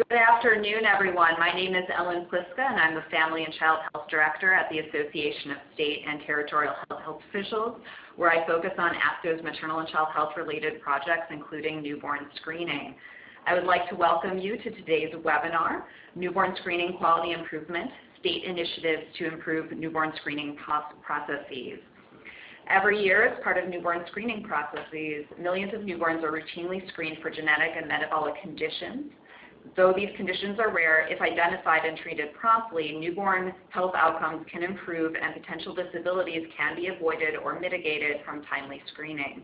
Good afternoon, everyone. My name is Ellen Pliska, and I'm the Family and Child Health Director at the Association of State and Territorial Health Officials, where I focus on ASTHO's maternal and child health-related projects, including newborn screening. I would like to welcome you to today's webinar, Newborn Screening Quality Improvement, State Initiatives to Improve Newborn Screening Processes. Every year, as part of newborn screening processes, millions of newborns are routinely screened for genetic and metabolic conditions. Though these conditions are rare, if identified and treated promptly, newborn health outcomes can improve and potential disabilities can be avoided or mitigated from timely screening.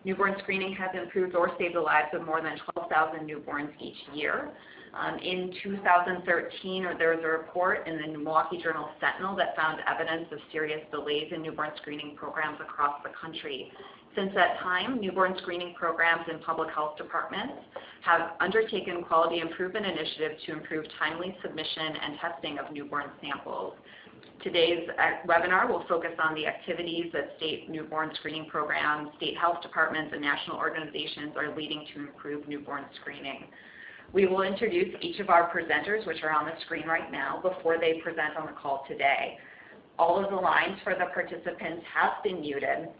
Newborn screening has improved or saved the lives of more than 12,000 newborns each year. In 2013, there was a report in the Milwaukee Journal Sentinel that found evidence of serious delays in newborn screening programs across the country. Since that time, newborn screening programs in public health departments have undertaken quality improvement initiatives to improve timely submission and testing of newborn samples. Today's webinar will focus on the activities that state newborn screening programs, state health departments, and national organizations are leading to improve newborn screening. We will introduce each of our presenters, which are on the screen right now, before they present on the call today. All of the lines for the participants have been muted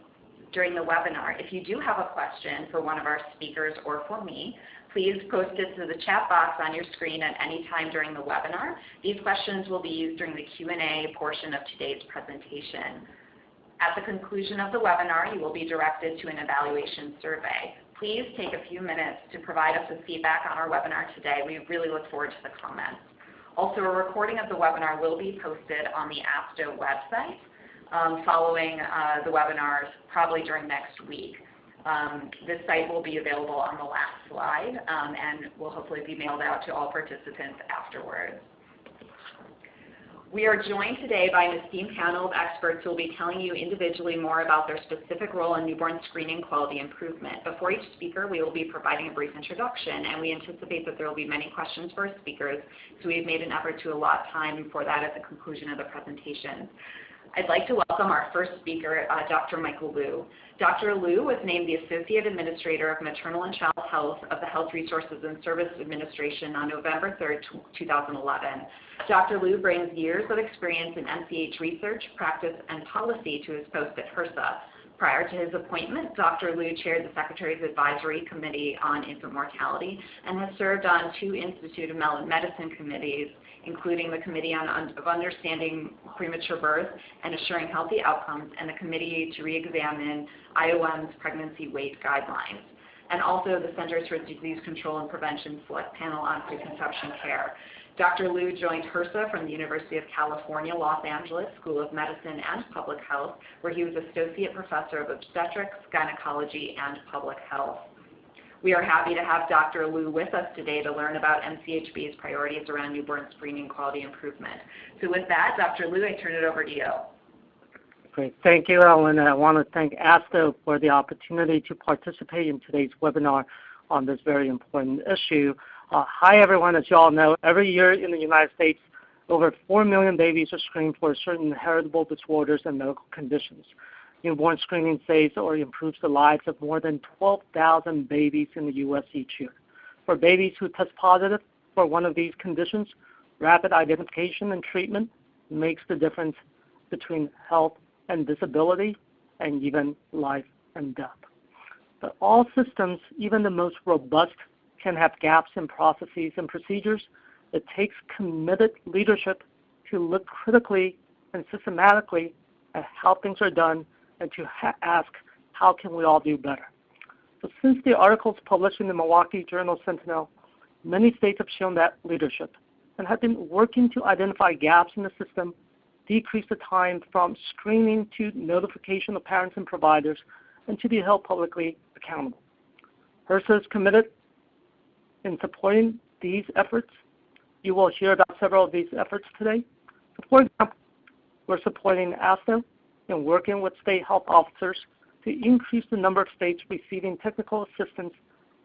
during the webinar. If you do have a question for one of our speakers or for me, please post it to the chat box on your screen at any time during the webinar. These questions will be used during the Q&A portion of today's presentation. At the conclusion of the webinar, you will be directed to an evaluation survey. Please take a few minutes to provide us with feedback on our webinar today. We really look forward to the comments. Also, a recording of the webinar will be posted on the ASTHO website following the webinars, probably during next week. This site will be available on the last slide and will hopefully be mailed out to all participants afterwards. We are joined today by an esteemed panel of experts who will be telling you individually more about their specific role in newborn screening quality improvement. Before each speaker, we will be providing a brief introduction, and we anticipate that there will be many questions for our speakers, so we've made an effort to allot time for that at the conclusion of the presentation. I'd like to welcome our first speaker, Dr. Michael Liu. Dr. Liu was named the Associate Administrator of Maternal and Child Health of the Health Resources and Service Administration on November 3rd, 2011. Dr. Liu brings years of experience in MCH research, practice, and policy to his post at HRSA. Prior to his appointment, Dr. Liu chaired the Secretary's Advisory Committee on Infant Mortality and has served on 2 Institute of Medicine committees, including the Committee on Understanding Premature Birth and Assuring Healthy Outcomes and the Committee to Re-examine IOM's Pregnancy Weight Guidelines, and also the Centers for Disease Control and Prevention Select Panel on Preconception Care. Dr. Liu joined HRSA from the University of California, Los Angeles School of Medicine and Public Health, where he was Associate Professor of Obstetrics, Gynecology, and Public Health. We are happy to have Dr. Liu with us today to learn about MCHB's priorities around newborn screening quality improvement. So with that, Dr. Liu, I turn it over to you. Great. Thank you, Ellen. I want to thank ASTHO for the opportunity to participate in today's webinar on this very important issue. Hi, everyone. As you all know, every year in the United States, over 4 million babies are screened for certain heritable disorders and medical conditions. Newborn screening saves or improves the lives of more than 12,000 babies in the U.S. each year. For babies who test positive for one of these conditions, rapid identification and treatment makes the difference between health and disability and even life and death. But all systems, even the most robust, can have gaps in processes and procedures. It takes committed leadership to look critically and systematically at how things are done and to ask, how can we all do better? So since the articles published in the Milwaukee Journal Sentinel, many states have shown that leadership and have been working to identify gaps in the system, decrease the time from screening to notification of parents and providers, and to be held publicly accountable. HRSA is committed in supporting these efforts. You will hear about several of these efforts today. So for example, we're supporting ASTHO and working with state health officers to increase the number of states receiving technical assistance,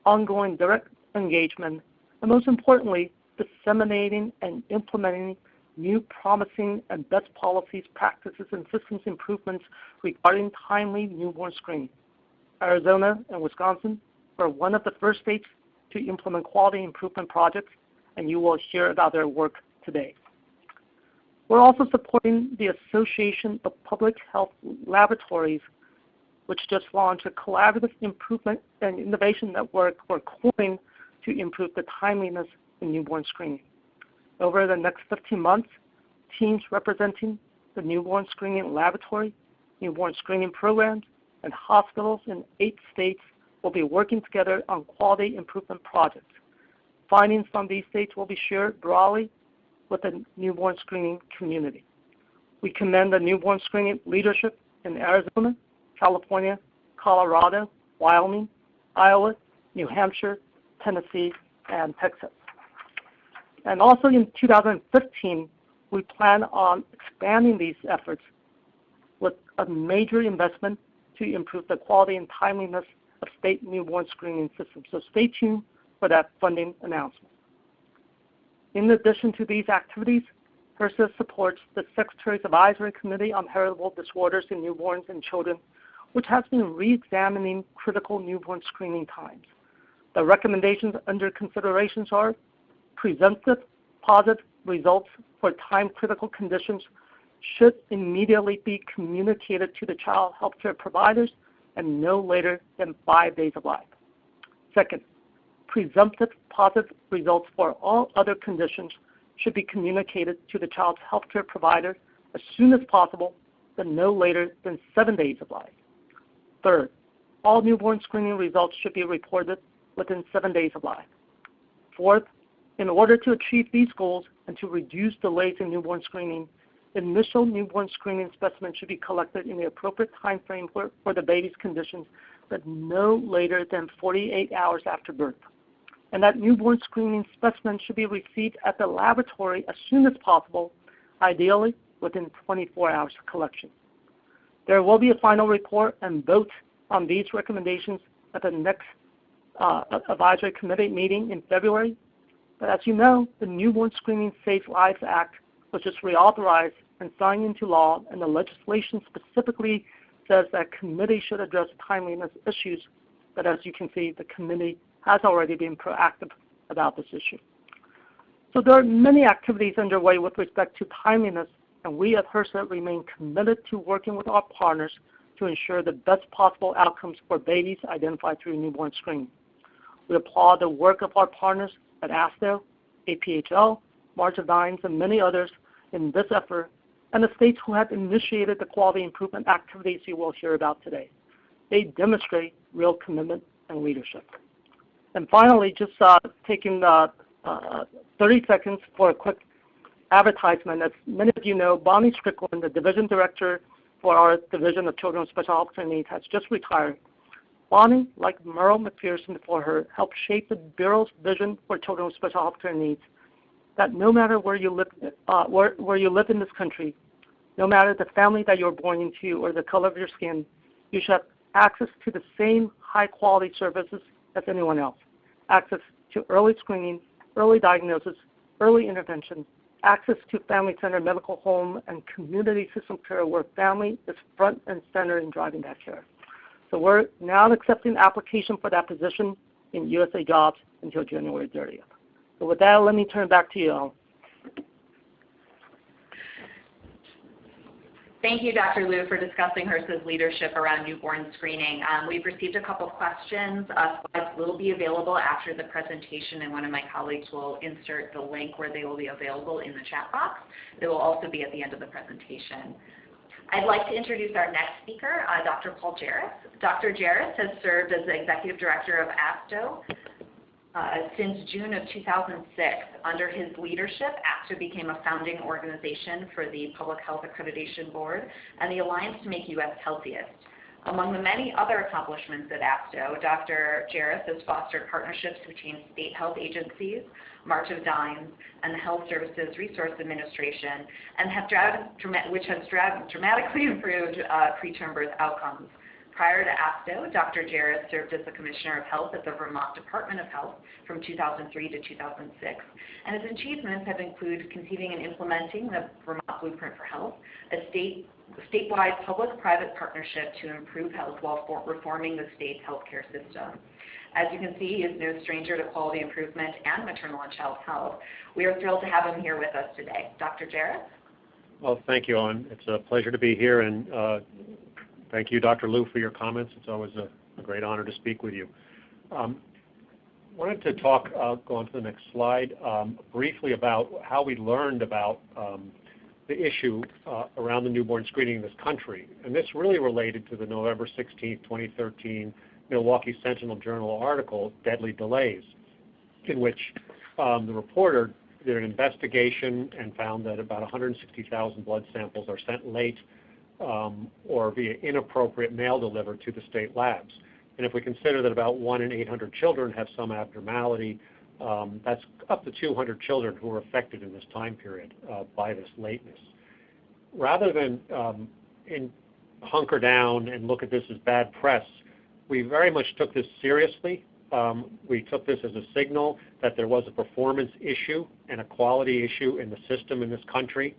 ongoing direct engagement, and most importantly, disseminating and implementing new promising and best policies, practices, and systems improvements regarding timely newborn screening. Arizona and Wisconsin were one of the first states to implement quality improvement projects, and you will hear about their work today. We're also supporting the Association of Public Health Laboratories, which just launched a collaborative improvement and innovation network, or COIN, to improve the timeliness in newborn screening. Over the next 15 months, teams representing the newborn screening laboratory, newborn screening programs, and hospitals in 8 states will be working together on quality improvement projects. Findings from these states will be shared broadly with the newborn screening community. We commend the newborn screening leadership in Arizona, California, Colorado, Wyoming, Iowa, New Hampshire, Tennessee, and Texas. And also in 2015, we plan on expanding these efforts with a major investment to improve the quality and timeliness of state newborn screening systems. So stay tuned for that funding announcement. In addition to these activities, HRSA supports the Secretary's Advisory Committee on Heritable Disorders in Newborns and Children, which has been re-examining critical newborn screening times. The recommendations under considerations are presumptive positive results for time-critical conditions should immediately be communicated to the child healthcare providers and no later than 5 days of life. Second, presumptive positive results for all other conditions should be communicated to the child's healthcare provider as soon as possible, but no later than 7 days of life. Third, all newborn screening results should be reported within 7 days of life. Fourth, in order to achieve these goals and to reduce delays in newborn screening, initial newborn screening specimens should be collected in the appropriate time frame for the baby's conditions, but no later than 48 hours after birth. And that newborn screening specimen should be received at the laboratory as soon as possible, ideally within 24 hours of collection. There will be a final report and vote on these recommendations at the next Advisory Committee meeting in February. But as you know, the Newborn Screening Saves Lives Act was just reauthorized and signed into law, and the legislation specifically says that committee should address timeliness issues. But as you can see, the committee has already been proactive about this issue. So there are many activities underway with respect to timeliness, and we at HRSA remain committed to working with our partners to ensure the best possible outcomes for babies identified through newborn screening. We applaud the work of our partners at ASTHO, APHL, March of Dimes, and many others in this effort, and the states who have initiated the quality improvement activities you will hear about today. They demonstrate real commitment and leadership. And finally, just taking 30 seconds for a quick advertisement. As many of you know, Bonnie Strickland, the Division Director for our Division of Children with Special Healthcare Needs, has just retired. Bonnie, like Merle McPherson before her, helped shape the Bureau's vision for children with special healthcare needs, that no matter where you live in this country, no matter the family that you're born into or the color of your skin, you should have access to the same high-quality services as anyone else. Access to early screening, early diagnosis, early intervention, access to family-centered medical home and community system care where family is front and center in driving that care. So we're now accepting application for that position in USA Jobs until January 30th. So with that, let me turn it back to you, Ellen. Thank you, Dr. Liu, for discussing HRSA's leadership around newborn screening. We've received a couple of questions. Slides will be available after the presentation, and one of my colleagues will insert the link where they will be available in the chat box. They will also be at the end of the presentation. I'd like to introduce our next speaker, Dr. Paul Jarris. Dr. Jarris has served as the Executive Director of ASTHO since June of 2006. Under his leadership, ASTHO became a founding organization for the Public Health Accreditation Board and the Alliance to Make U.S. Healthiest. Among the many other accomplishments at ASTHO, Dr. Jarris has fostered partnerships between state health agencies, March of Dimes, and the Health Services Resource Administration, and which has dramatically improved preterm birth outcomes. Prior to ASTHO, Dr. Jarris served as the Commissioner of Health at the Vermont Department of Health from 2003 to 2006, and his achievements have included conceiving and implementing the Vermont Blueprint for Health, a statewide public-private partnership to improve health while reforming the state's healthcare system. As you can see, he is no stranger to quality improvement and maternal and child health. We are thrilled to have him here with us today. Dr. Jarrett? Well, thank you, Ellen. It's a pleasure to be here, and thank you, Dr. Liu, for your comments. It's always a great honor to speak with you. Wanted to talk, go on to the next slide, briefly about how we learned about the issue around the newborn screening in this country. And this really related to the November 16, 2013 Milwaukee Sentinel Journal article, Deadly Delays, in which the reporter did an investigation and found that about 160,000 blood samples are sent late or via inappropriate mail delivered to the state labs. And if we consider that about 1 in 800 children have some abnormality, that's up to 200 children who were affected in this time period by this lateness. Rather than hunker down and look at this as bad press, we very much took this seriously. We took this as a signal that there was a performance issue and a quality issue in the system in this country.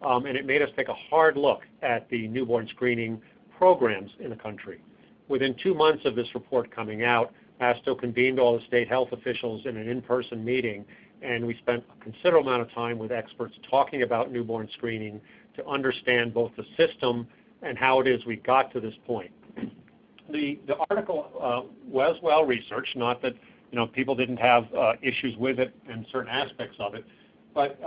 And it made us take a hard look at the newborn screening programs in the country. Within 2 months of this report coming out, ASTHO convened all the state health officials in an in-person meeting, and we spent a considerable amount of time with experts talking about newborn screening to understand both the system and how it is we got to this point. The article was well researched, not that people didn't have issues with it and certain aspects of it, but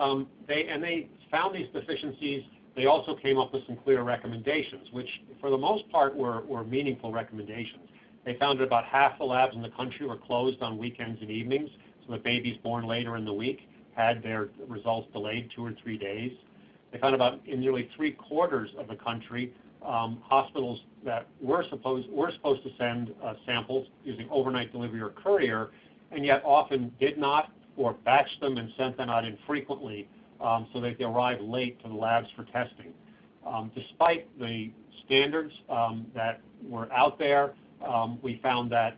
they found these deficiencies. They also came up with some clear recommendations, which for the most part were meaningful recommendations. They found that about half the labs in the country were closed on weekends and evenings, so the babies born later in the week had their results delayed 2 or 3 days. They found about in nearly 3/4 of the country, hospitals that were supposed to send samples using overnight delivery or courier, and yet often did not or batched them and sent them out infrequently so that they arrived late to the labs for testing. Despite the standards that were out there, we found that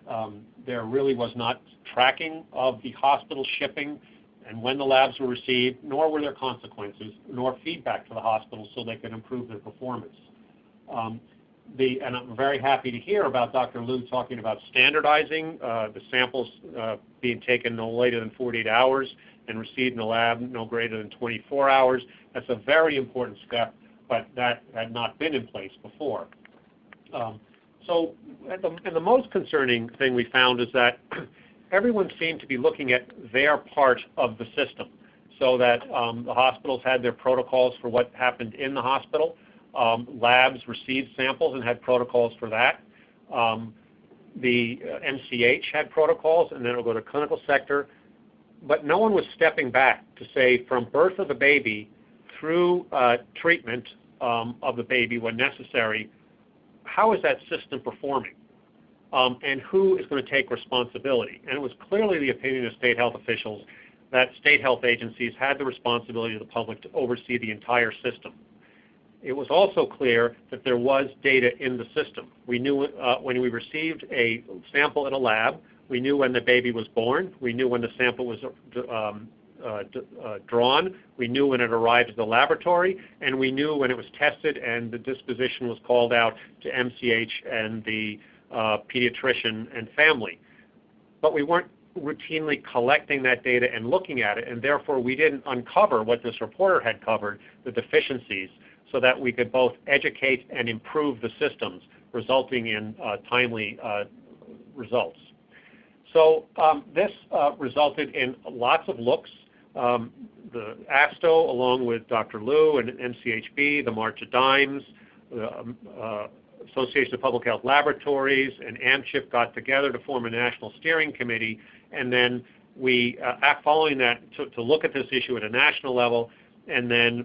there really was not tracking of the hospital shipping and when the labs were received, nor were there consequences, nor feedback to the hospitals so they could improve their performance. And I'm very happy to hear about Dr. Liu talking about standardizing the samples being taken no later than 48 hours and received in the lab no greater than 24 hours. That's a very important step, but that had not been in place before. And the most concerning thing we found is that everyone seemed to be looking at their part of the system, so that the hospitals had their protocols for what happened in the hospital. Labs received samples and had protocols for that. The MCH had protocols, and then it will go to clinical sector. But no one was stepping back to say from birth of the baby through treatment of the baby when necessary, how is that system performing? And who is going to take responsibility? And it was clearly the opinion of state health officials that state health agencies had the responsibility of the public to oversee the entire system. It was also clear that there was data in the system. We knew when we received a sample in a lab, we knew when the baby was born, we knew when the sample was drawn, we knew when it arrived at the laboratory, and we knew when it was tested and the disposition was called out to MCH and the pediatrician and family. But we weren't routinely collecting that data and looking at it, and therefore we didn't uncover what this reporter had covered, the deficiencies, so that we could both educate and improve the systems, resulting in timely results. So this resulted in lots of looks. The ASTHO, along with Dr. Liu and MCHB, the March of Dimes, the Association of Public Health Laboratories, and AMCHIP got together to form a national steering committee, and then we, following that, to look at this issue at a national level. And then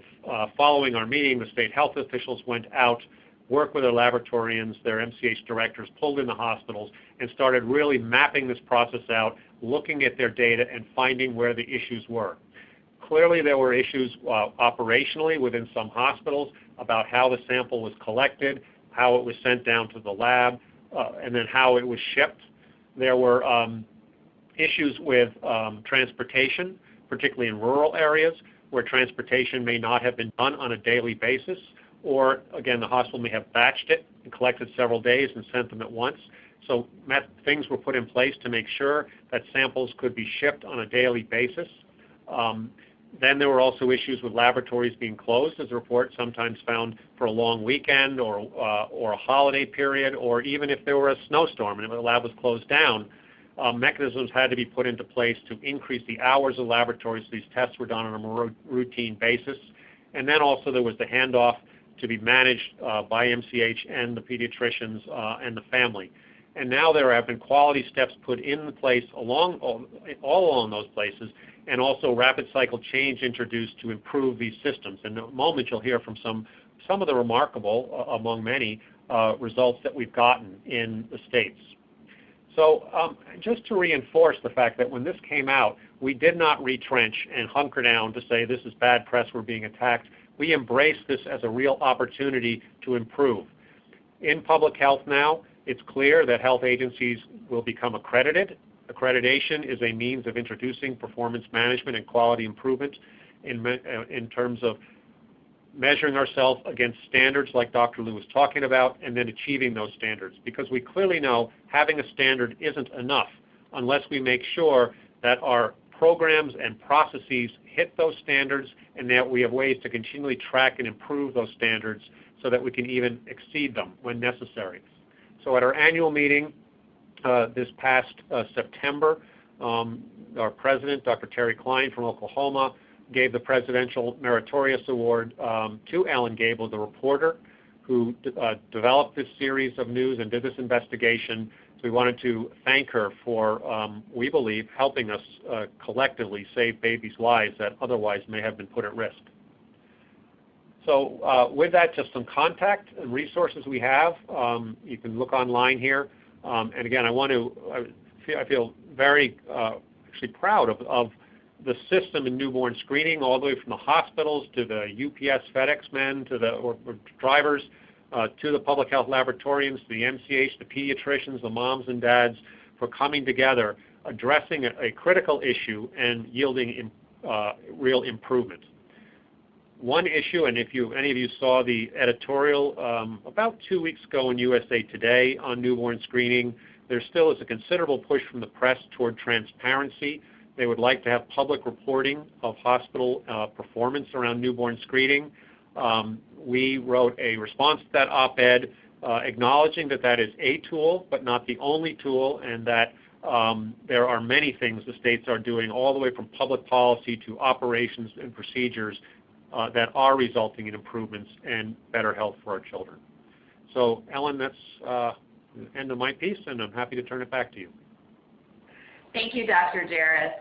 following our meeting, the state health officials went out, worked with their laboratorians, their MCH directors, pulled in the hospitals, and started really mapping this process out, looking at their data and finding where the issues were. Clearly there were issues operationally within some hospitals about how the sample was collected, how it was sent down to the lab, and then how it was shipped. There were issues with transportation, particularly in rural areas, where transportation may not have been done on a daily basis, or again, the hospital may have batched it and collected several days and sent them at once. So things were put in place to make sure that samples could be shipped on a daily basis. Then there were also issues with laboratories being closed, as the report sometimes found for a long weekend or a holiday period, or even if there were a snowstorm and the lab was closed down, mechanisms had to be put into place to increase the hours of laboratories so these tests were done on a more routine basis. And then also there was the handoff to be managed by MCH and the pediatricians and the family. And now there have been quality steps put in place all along those places, and also rapid cycle change introduced to improve these systems. In a moment you'll hear from some of the remarkable, among many, results that we've gotten in the states. So just to reinforce the fact that when this came out, we did not retrench and hunker down to say this is bad press, we're being attacked. We embrace this as a real opportunity to improve. In public health now, it's clear that health agencies will become accredited. Accreditation is a means of introducing performance management and quality improvement in terms of measuring ourselves against standards like Dr. Liu was talking about, and then achieving those standards. Because we clearly know having a standard isn't enough unless we make sure that our programs and processes hit those standards and that we have ways to continually track and improve those standards so that we can even exceed them when necessary. So at our annual meeting this past September, our president, Dr. Terry Klein from Oklahoma, gave the Presidential Meritorious Award to Ellen Gable, the reporter who developed this series of news and did this investigation. So we wanted to thank her for, we believe, helping us collectively save babies' lives that otherwise may have been put at risk. So with that, just some contact and resources we have. You can look online here. And again, I feel very actually proud of the system in newborn screening, all the way from the hospitals to the UPS FedEx men to the or drivers to the public health laboratorians, to the MCH, the pediatricians, the moms and dads, for coming together, addressing a critical issue and yielding real improvement. One issue, and if any of you saw the editorial about 2 weeks ago in USA Today on newborn screening, there still is a considerable push from the press toward transparency. They would like to have public reporting of hospital performance around newborn screening. We wrote a response to that op-ed acknowledging that that is a tool, but not the only tool, and that there are many things the states are doing, all the way from public policy to operations and procedures that are resulting in improvements and better health for our children. So, Ellen, that's the end of my piece, and I'm happy to turn it back to you. Thank you, Dr. Jarris.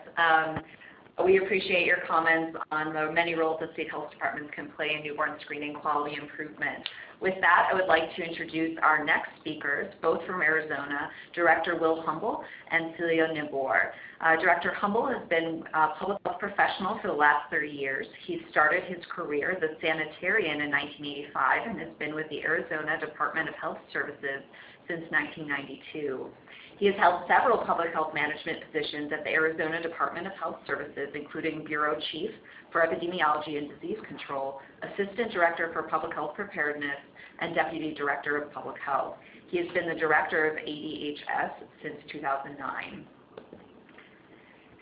We appreciate your comments on the many roles that state health departments can play in newborn screening quality improvement. With that, I would like to introduce our next speakers, both from Arizona, Director Will Humble and Celia Nabor. Director Humble has been a public health professional for the last 30 years. He started his career as a sanitarian in 1985 and has been with the Arizona Department of Health Services since 1992. He has held several public health management positions at the Arizona Department of Health Services, including Bureau Chief for Epidemiology and Disease Control, Assistant Director for Public Health Preparedness, and Deputy Director of Public Health. He has been the Director of APHL since 2009.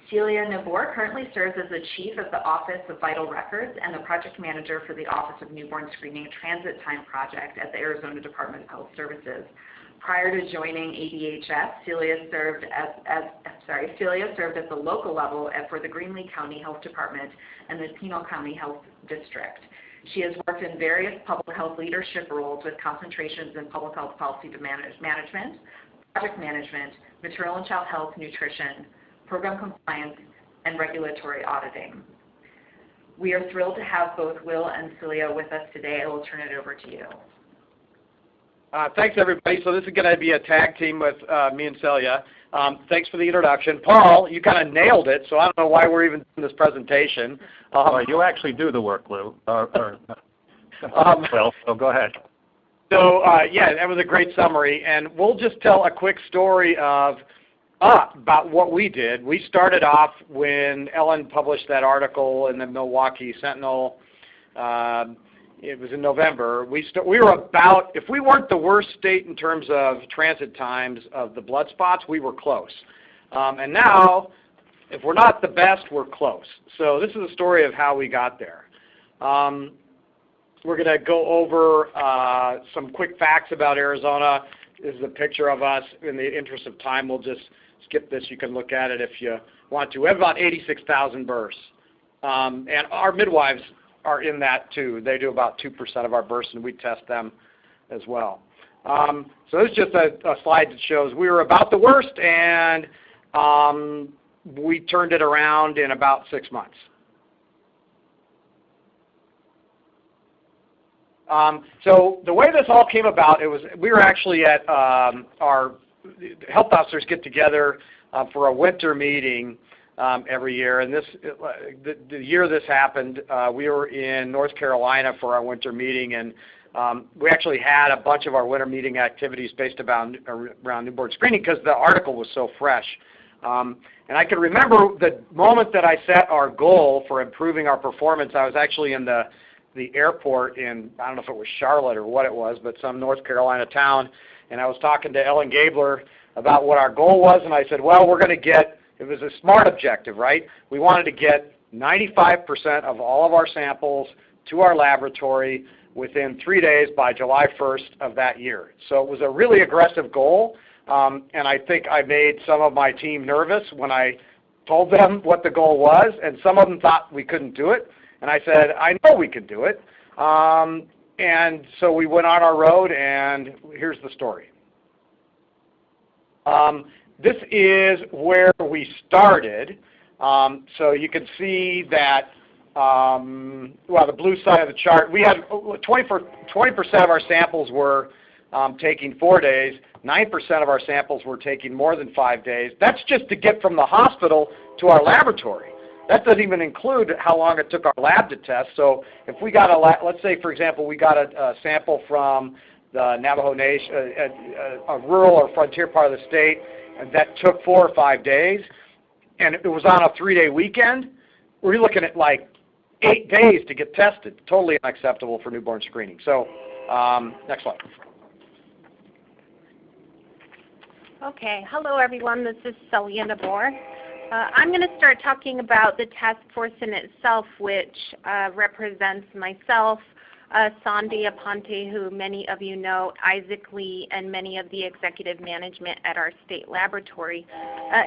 Celia Nabor currently serves as the Chief of the Office of Vital Records and the Project Manager for the Office of Newborn Screening Transit Time Project at the Arizona Department of Health Services. Prior to joining APHS, Celia served at the local level for the Greenlee County Health Department and the Pinal County Health District. She has worked in various public health leadership roles with concentrations in public health policy management, project management, maternal and child health, nutrition, program compliance, and regulatory auditing. We are thrilled to have both Will and Celia with us today. I will turn it over to you. Thanks, everybody. So this is going to be a tag team with me and Celia. Thanks for the introduction. Paul, you kind of nailed it, so I don't know why we're even doing this presentation. You actually do the work, Lou. Well, so go ahead. So, yeah, that was a great summary, and we'll just tell a quick story of about what we did. We started off when Ellen published that article in the Milwaukee Sentinel it was in November, we were about, if we weren't the worst state in terms of transit times of the blood spots, we were close. And now, if we're not the best, we're close. So this is a story of how we got there. We're going to go over some quick facts about Arizona. This is a picture of us. In the interest of time, we'll just skip this. You can look at it if you want to. We have about 86,000 births. And our midwives are in that too. They do about 2% of our births, and we test them as well. So this is just a slide that shows we were about the worst, and we turned it around in about 6 months. So the way this all came about, we were actually at our health officers get together for a winter meeting every year, and the year this happened, we were in North Carolina for our winter meeting, and we actually had a bunch of our winter meeting activities based around newborn screening because the article was so fresh. And I can remember the moment that I set our goal for improving our performance. I was actually in the airport in, I don't know if it was Charlotte or what it was, but some North Carolina town, and I was talking to Ellen Gabler about what our goal was, and I said, well, we're going to get, it was a SMART objective, right? We wanted to get 95% of all of our samples to our laboratory within 3 days by July 1st of that year. So it was a really aggressive goal, and I think I made some of my team nervous when I told them what the goal was, and some of them thought we couldn't do it. And I said, I know we can do it. And so we went on our road, and here's the story. This is where we started. So you can see that, well, the blue side of the chart, we had 20% of our samples were taking 4 days. 9% of our samples were taking more than 5 days. That's just to get from the hospital to our laboratory. That doesn't even include how long it took our lab to test. So if we got let's say, for example, we got a sample from the Navajo Nation, a rural or frontier part of the state, and that took 4 or 5 days, and it was on a 3-day weekend, we're looking at like 8 days to get tested. Totally unacceptable for newborn screening. So next slide. Okay, hello everyone, this is Celia Nabor. I'm going to start talking about the task force in itself, which represents myself, Sandy Aponte, who many of you know, Isaac Lee, and many of the executive management at our state laboratory.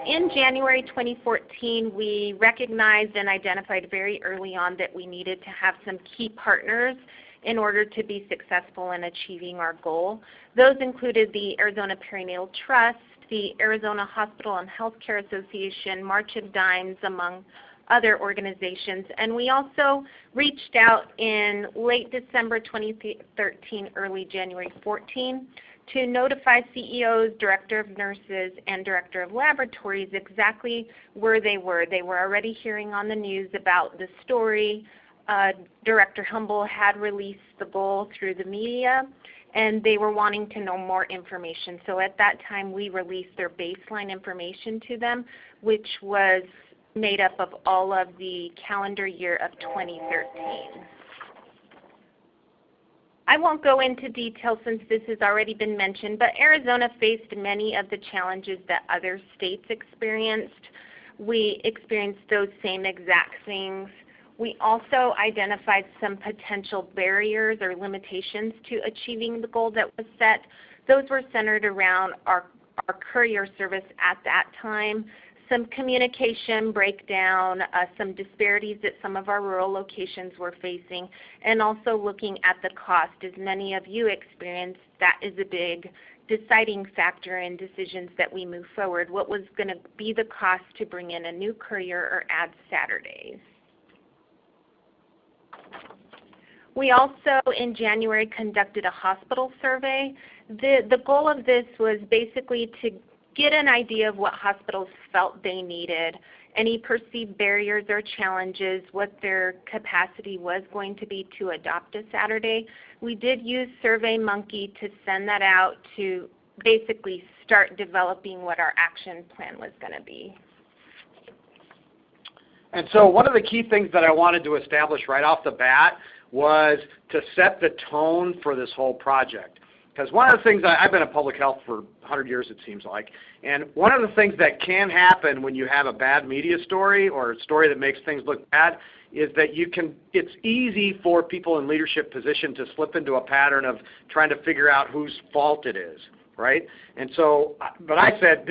In January 2014, we recognized and identified very early on that we needed to have some key partners in order to be successful in achieving our goal. Those included the Arizona Perinatal Trust, the Arizona Hospital and Healthcare Association, March of Dimes, among other organizations. And we also reached out in late December 2013, early January 14, to notify CEOs, Director of Nurses, and Director of Laboratories exactly where they were. They were already hearing on the news about the story. Director Humble had released the goal through the media, and they were wanting to know more information. So at that time, we released their baseline information to them, which was made up of all of the calendar year of 2013. I won't go into detail since this has already been mentioned, but Arizona faced many of the challenges that other states experienced. We experienced those same exact things. We also identified some potential barriers or limitations to achieving the goal that was set. Those were centered around our courier service at that time, some communication breakdown, some disparities that some of our rural locations were facing, and also looking at the cost. As many of you experienced, that is a big deciding factor in decisions that we move forward. What was going to be the cost to bring in a new courier or add Saturdays? We also, in January, conducted a hospital survey. The goal of this was basically to get an idea of what hospitals felt they needed, any perceived barriers or challenges, what their capacity was going to be to adopt a Saturday. We did use SurveyMonkey to send that out to basically start developing what our action plan was going to be. And so one of the key things that I wanted to establish right off the bat was to set the tone for this whole project. Because one of the things, I've been in public health for 100 years it seems like, and one of the things that can happen when you have a bad media story or a story that makes things look bad is that it's easy for people in leadership position to slip into a pattern of trying to figure out whose fault it is, right? And so, but I said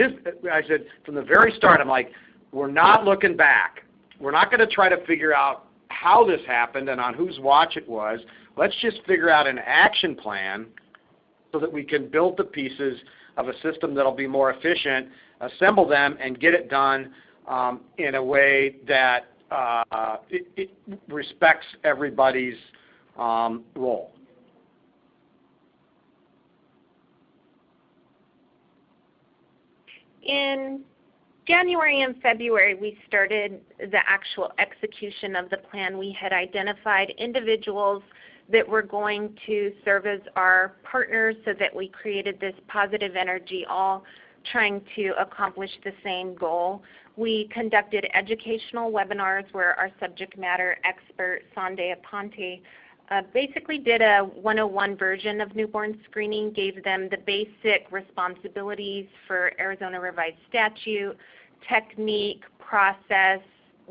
from the very start, I'm like, we're not looking back. We're not going to try to figure out how this happened and on whose watch it was. Let's just figure out an action plan so that we can build the pieces of a system that will be more efficient, assemble them, and get it done in a way that it respects everybody's role. In January and February, we started the actual execution of the plan. We had identified individuals that were going to serve as our partners so that we created this positive energy, all trying to accomplish the same goal. We conducted educational webinars where our subject matter expert, Sanjay Aponte, basically did a 101 version of newborn screening, gave them the basic responsibilities for Arizona Revised Statute, technique, process,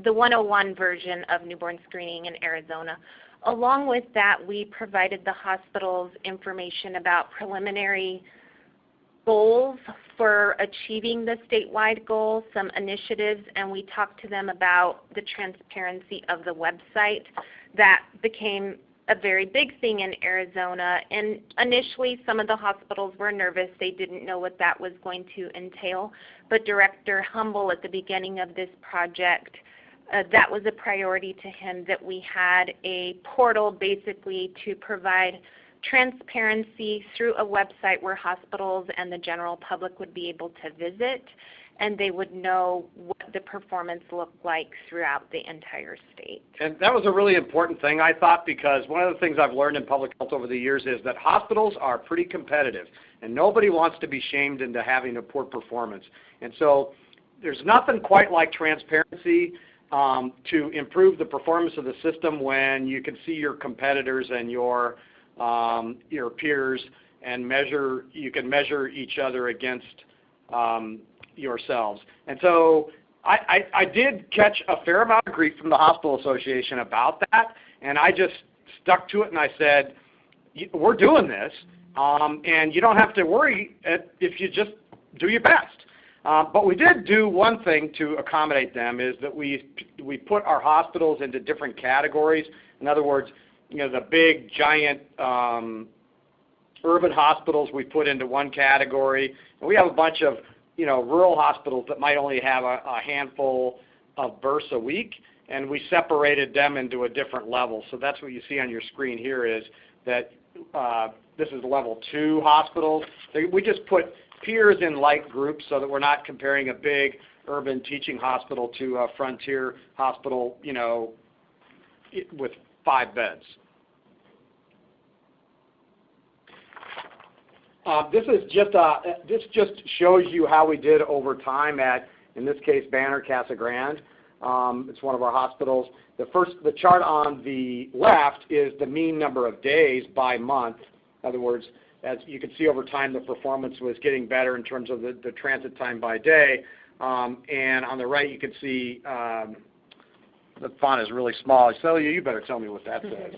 the 101 version of newborn screening in Arizona. Along with that, we provided the hospitals information about preliminary goals for achieving the statewide goal, some initiatives, and we talked to them about the transparency of the website. That became a very big thing in Arizona, and initially some of the hospitals were nervous. They didn't know what that was going to entail, but Director Humble at the beginning of this project, that was a priority to him, that we had a portal basically to provide transparency through a website where hospitals and the general public would be able to visit, and they would know what the performance looked like throughout the entire state. And that was a really important thing, I thought, because one of the things I've learned in public health over the years is that hospitals are pretty competitive, and nobody wants to be shamed into having a poor performance. And so there's nothing quite like transparency to improve the performance of the system when you can see your competitors and your peers and you can measure each other against yourselves. And so I did catch a fair amount of grief from the Hospital Association about that, and I just stuck to it and I said, we're doing this, and you don't have to worry if you just do your best. But we did do one thing to accommodate them, is that we put our hospitals into different categories. In other words, the big, giant urban hospitals we put into one category, and we have a bunch of rural hospitals that might only have a handful of births a week, and we separated them into a different level. So that's what you see on your screen here, is that this is level 2 hospitals. We just put peers in like groups so that we're not comparing a big urban teaching hospital to a frontier hospital, with 5 beds. This just shows you how we did over time at, in this case, Banner Casa Grande. It's one of our hospitals. The chart on the left is the mean number of days by month. In other words, as you can see over time, the performance was getting better in terms of the transit time by day. And on the right, you can see the font is really small. Celia, you better tell me what that says.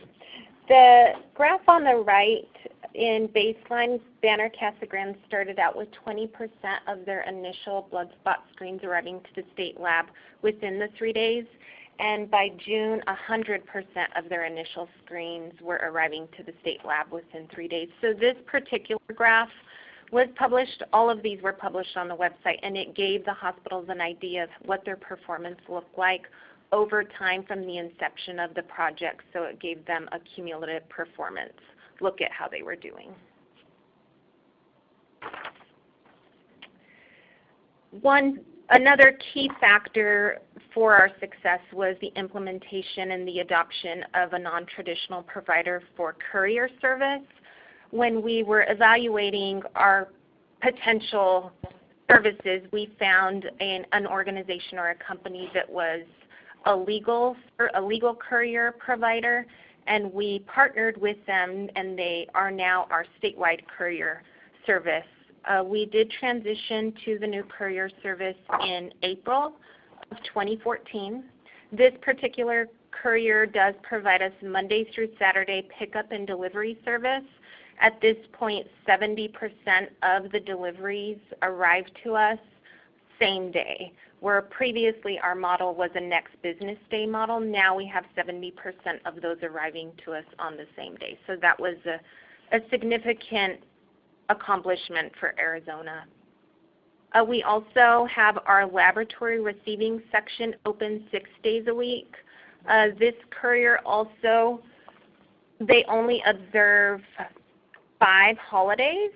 The graph on the right, in baseline, Banner Casa Grande started out with 20% of their initial blood spot screens arriving to the state lab within the 3 days. And by June, 100% of their initial screens were arriving to the state lab within 3 days. So this particular graph was published, all of these were published on the website, and it gave the hospitals an idea of what their performance looked like over time from the inception of the project. So it gave them a cumulative performance look at how they were doing. Another key factor for our success was the implementation and the adoption of a non-traditional provider for courier service. When we were evaluating our potential services, we found an organization or a company that was a legal courier provider, and we partnered with them, and they are now our statewide courier service. We did transition to the new courier service in April of 2014. This particular courier does provide us Monday through Saturday pickup and delivery service. At this point, 70% of the deliveries arrive to us same day, where previously our model was a next business day model. Now we have 70% of those arriving to us on the same day. So that was a significant accomplishment for Arizona. We also have our laboratory receiving section open 6 days a week. This courier also, they only observe 5 holidays,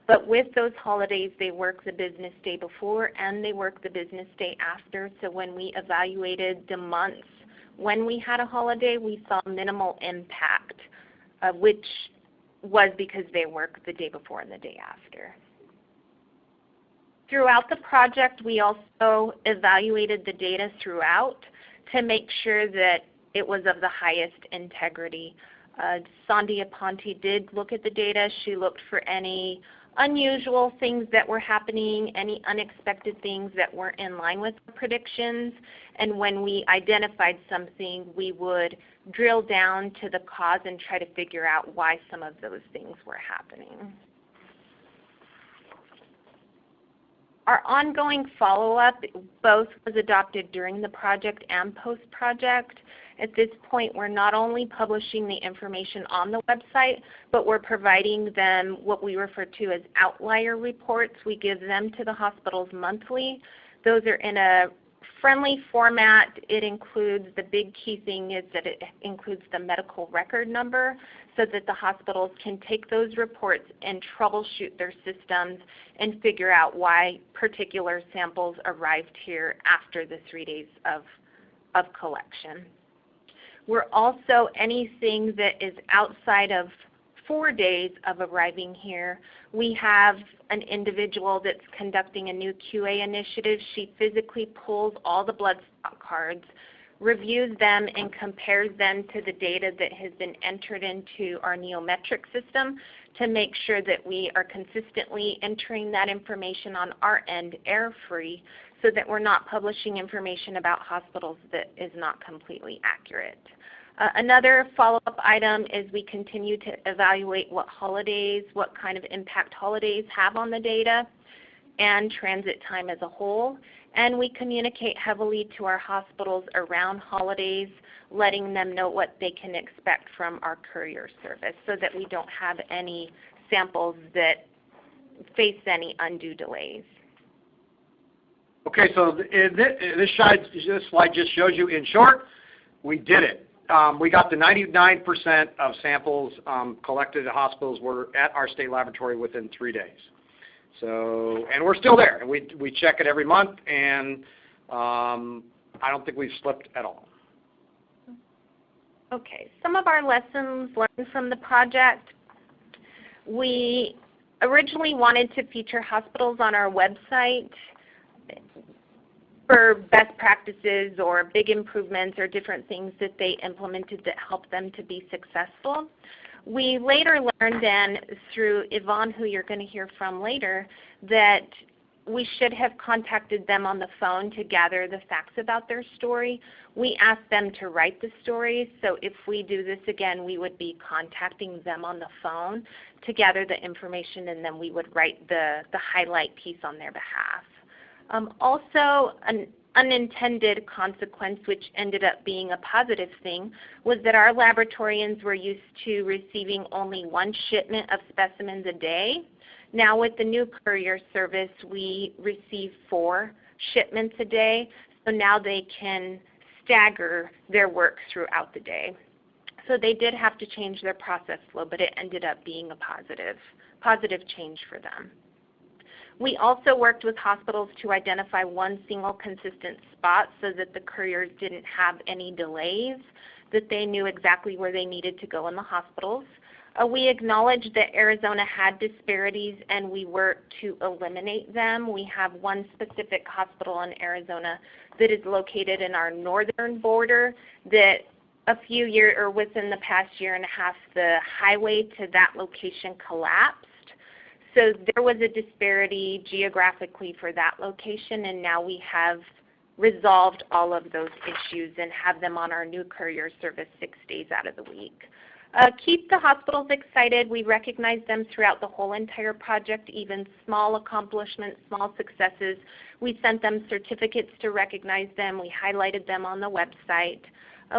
but with those holidays they work the business day before and they work the business day after. So when we evaluated the months when we had a holiday, we saw minimal impact, which was because they work the day before and the day after. Throughout the project, we also evaluated the data throughout to make sure that it was of the highest integrity. Sandia Ponte did look at the data. She looked for any unusual things that were happening, any unexpected things that weren't in line with the predictions. And when we identified something, we would drill down to the cause and try to figure out why some of those things were happening. Our ongoing follow-up both was adopted during the project and post-project. At this point, we're not only publishing the information on the website, but we're providing them what we refer to as outlier reports. We give them to the hospitals monthly. Those are in a friendly format. It includes, the big key thing is that it includes the medical record number so that the hospitals can take those reports and troubleshoot their systems and figure out why particular samples arrived here after the 3 days of collection. We're also, anything that is outside of 4 days of arriving here, we have an individual that's conducting a new QA initiative. She physically pulls all the blood stock cards, reviews them, and compares them to the data that has been entered into our neometric system to make sure that we are consistently entering that information on our end error-free, so that we're not publishing information about hospitals that is not completely accurate. Another follow-up item is we continue to evaluate what kind of impact holidays have on the data and transit time as a whole. And we communicate heavily to our hospitals around holidays, letting them know what they can expect from our courier service so that we don't have any samples that face any undue delays. Okay, so this slide just shows you, in short, we did it. We got the 99% of samples collected at hospitals were at our state laboratory within 3 days. So, and we're still there, and we check it every month, and I don't think we've slipped at all. Okay, some of our lessons learned from the project. We originally wanted to feature hospitals on our website for best practices or big improvements or different things that they implemented that helped them to be successful. We later learned, and through Yvonne, who you're going to hear from later, that we should have contacted them on the phone to gather the facts about their story. We asked them to write the story, so if we do this again, we would be contacting them on the phone to gather the information, and then we would write the highlight piece on their behalf. Also, an unintended consequence, which ended up being a positive thing, was that our laboratorians were used to receiving only 1 shipment of specimens a day. Now with the new courier service, we receive 4 shipments a day, so now they can stagger their work throughout the day. So they did have to change their process flow, but it ended up being a positive change for them. We also worked with hospitals to identify 1 single consistent spot so that the couriers didn't have any delays, that they knew exactly where they needed to go in the hospitals. We acknowledged that Arizona had disparities, and we worked to eliminate them. We have 1 specific hospital in Arizona that is located in our northern border that a few years, or within the past year and a half, the highway to that location collapsed. So there was a disparity geographically for that location, and now we have resolved all of those issues and have them on our new courier service 6 days out of the week. Keep the hospitals excited. We recognize them throughout the whole entire project, even small accomplishments, small successes. We sent them certificates to recognize them. We highlighted them on the website.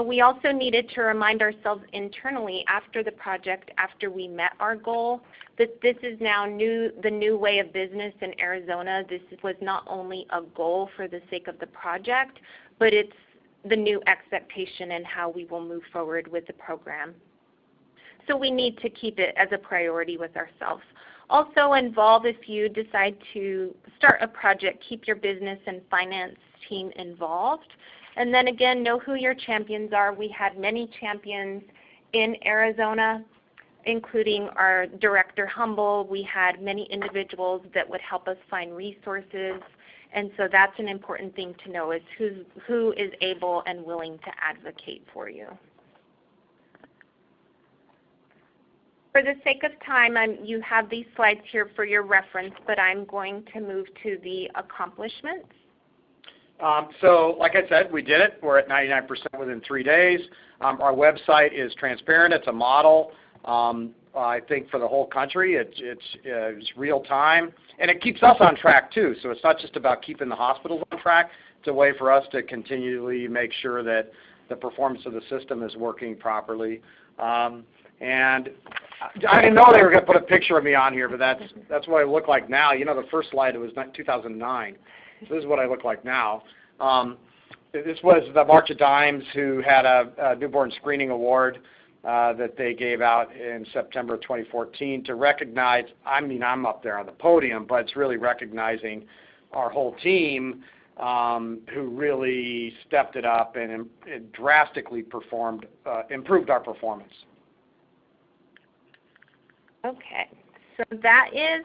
We also needed to remind ourselves internally after the project, after we met our goal, that this is now the new way of business in Arizona. This was not only a goal for the sake of the project, but it's the new expectation and how we will move forward with the program. So we need to keep it as a priority with ourselves. Also involve, if you decide to start a project, keep your business and finance team involved. And then again, know who your champions are. We had many champions in Arizona, including our Director Humble. We had many individuals that would help us find resources. And so that's an important thing to know, is who is able and willing to advocate for you. For the sake of time, you have these slides here for your reference, but I'm going to move to the accomplishments. So like I said, we did it. We're at 99% within 3 days. Our website is transparent. It's a model, I think, for the whole country. It's real time. And it keeps us on track, too. So it's not just about keeping the hospitals on track. It's a way for us to continually make sure that the performance of the system is working properly. And I didn't know they were going to put a picture of me on here, but that's what I look like now. You know, the first slide, it was 2009. So this is what I look like now. This was the March of Dimes, who had a newborn screening award that they gave out in September of 2014 to recognize, I'm up there on the podium, but it's really recognizing our whole team who really stepped it up and drastically improved our performance. Okay, so that is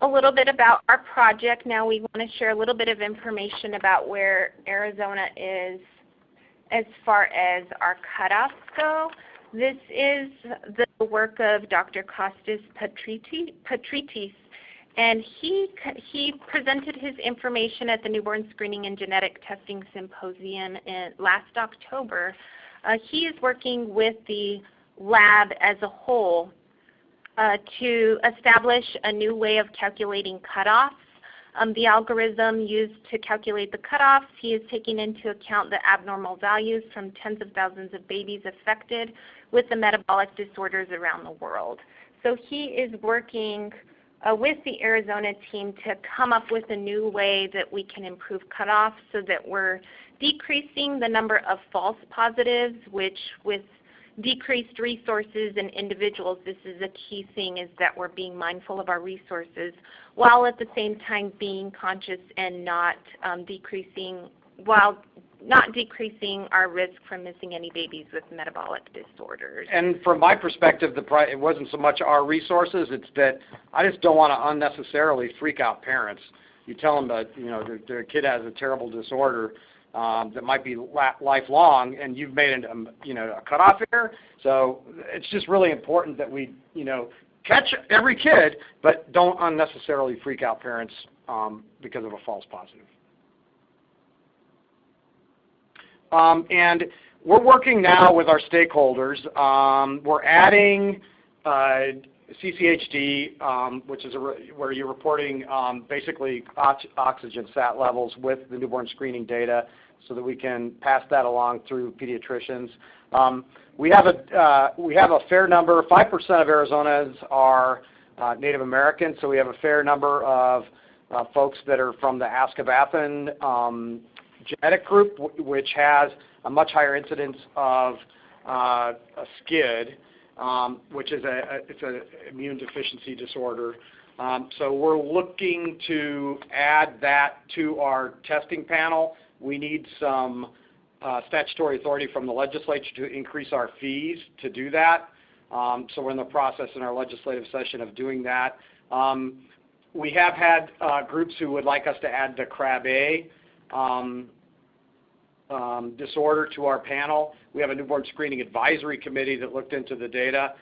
a little bit about our project. Now we want to share a little bit of information about where Arizona is as far as our cutoffs go. This is the work of Dr. Kostas Patritis, and he presented his information at the Newborn Screening and Genetic Testing Symposium last October. He is working with the lab as a whole to establish a new way of calculating cutoffs. The algorithm used to calculate the cutoffs, he is taking into account the abnormal values from tens of thousands of babies affected with the metabolic disorders around the world. So he is working with the Arizona team to come up with a new way that we can improve cutoffs so that we're decreasing the number of false positives, which with decreased resources and individuals, this is a key thing, is that we're being mindful of our resources while at the same time being conscious and not decreasing our risk from missing any babies with metabolic disorders. And from my perspective, it wasn't so much our resources, it's that I just don't want to unnecessarily freak out parents. You tell them that their kid has a terrible disorder that might be lifelong, and you've made a cutoff error. So it's just really important that we catch every kid, but don't unnecessarily freak out parents because of a false positive. And we're working now with our stakeholders. We're adding CCHD, which is where you're reporting basically oxygen sat levels with the newborn screening data, so that we can pass that along through pediatricians. We have a fair number. 5% of Arizonans are Native American, so we have a fair number of folks that are from the Athabascan genetic group, which has a much higher incidence of a SCID, which is it's an immune deficiency disorder. So we're looking to add that to our testing panel. We need some statutory authority from the legislature to increase our fees to do that. So we're in the process in our legislative session of doing that. We have had groups who would like us to add the CRAB-A disorder to our panel. We have a newborn screening advisory committee that looked into the data.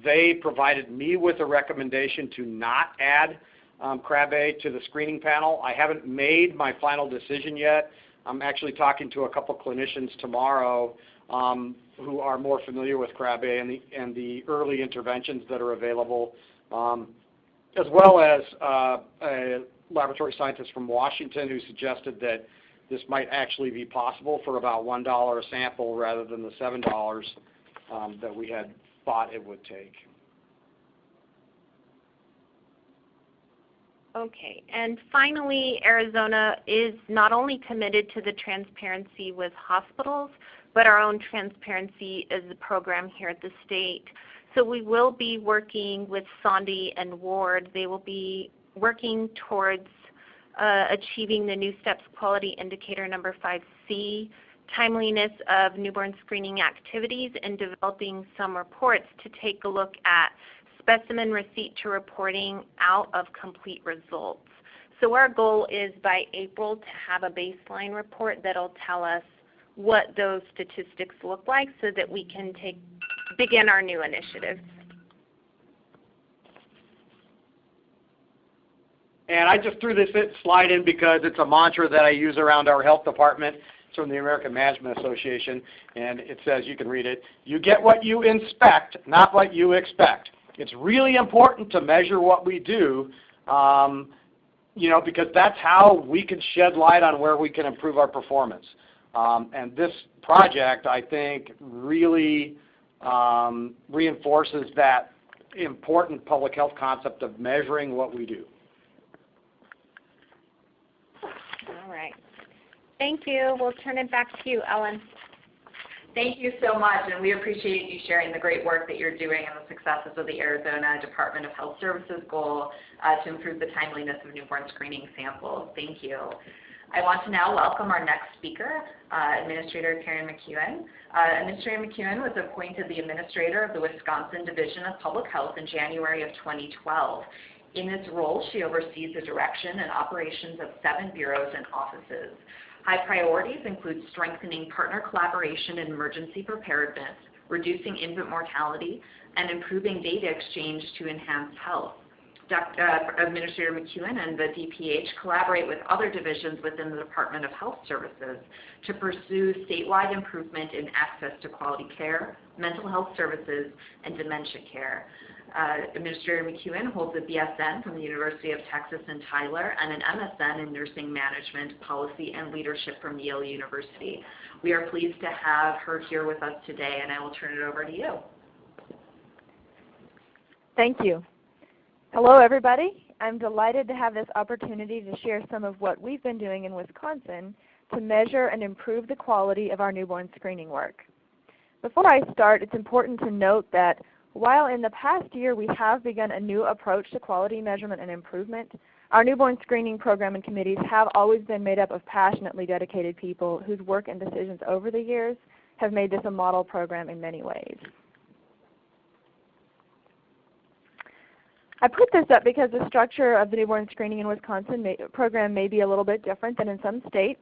They provided me with a recommendation to not add Krabbe to the screening panel. I haven't made my final decision yet. I'm actually talking to a couple clinicians tomorrow who are more familiar with Krabbe and the early interventions that are available, as well as a laboratory scientist from Washington who suggested that this might actually be possible for about $1 a sample rather than the $7 that we had thought it would take. Okay, and finally, Arizona is not only committed to the transparency with hospitals, but our own transparency as a program here at the state. So we will be working with Sondy and Ward. They will be working towards achieving the NewSTEPs quality indicator number 5C, timeliness of newborn screening activities, and developing some reports to take a look at specimen receipt to reporting out of complete results. So our goal is by April to have a baseline report that will tell us what those statistics look like so that we can begin our new initiatives. And I just threw this slide in because it's a mantra that I use around our health department. It's from the American Management Association, and it says, you can read it, "You get what you inspect, not what you expect." It's really important to measure what we do, because that's how we can shed light on where we can improve our performance. And this project, I think, really reinforces that important public health concept of measuring what we do. All right. Thank you. We'll turn it back to you, Ellen. Thank you so much, and we appreciate you sharing the great work that you're doing and the successes of the Arizona Department of Health Services goal to improve the timeliness of newborn screening samples. Thank you. I want to now welcome our next speaker, Administrator Karen McEwen. Administrator McEwen was appointed the Administrator of the Wisconsin Division of Public Health in January of 2012. In this role, she oversees the direction and operations of 7 bureaus and offices. High priorities include strengthening partner collaboration and emergency preparedness, reducing infant mortality, and improving data exchange to enhance health. Administrator McEwen and the DPH collaborate with other divisions within the Department of Health Services to pursue statewide improvement in access to quality care, mental health services, and dementia care. Administrator McEwen holds a BSN from the University of Texas in Tyler and an MSN in Nursing Management, Policy, and Leadership from Yale University. We are pleased to have her here with us today, and I will turn it over to you. Thank you. Hello, everybody. I'm delighted to have this opportunity to share some of what we've been doing in Wisconsin to measure and improve the quality of our newborn screening work. Before I start, it's important to note that while in the past year we have begun a new approach to quality measurement and improvement, our newborn screening program and committees have always been made up of passionately dedicated people whose work and decisions over the years have made this a model program in many ways. I put this up because the structure of the newborn screening in Wisconsin program may be a little bit different than in some states.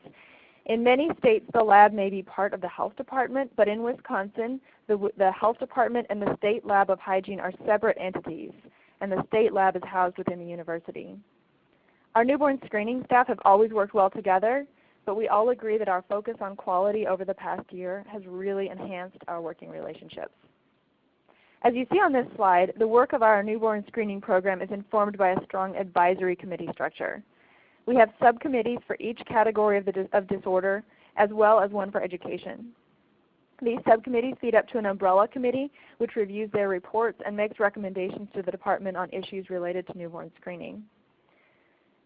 In many states, the lab may be part of the health department, but in Wisconsin, the health department and the state lab of hygiene are separate entities, and the state lab is housed within the university. Our newborn screening staff have always worked well together, but we all agree that our focus on quality over the past year has really enhanced our working relationships. As you see on this slide, the work of our newborn screening program is informed by a strong advisory committee structure. We have subcommittees for each category of disorder, as well as one for education. These subcommittees feed up to an umbrella committee, which reviews their reports and makes recommendations to the department on issues related to newborn screening.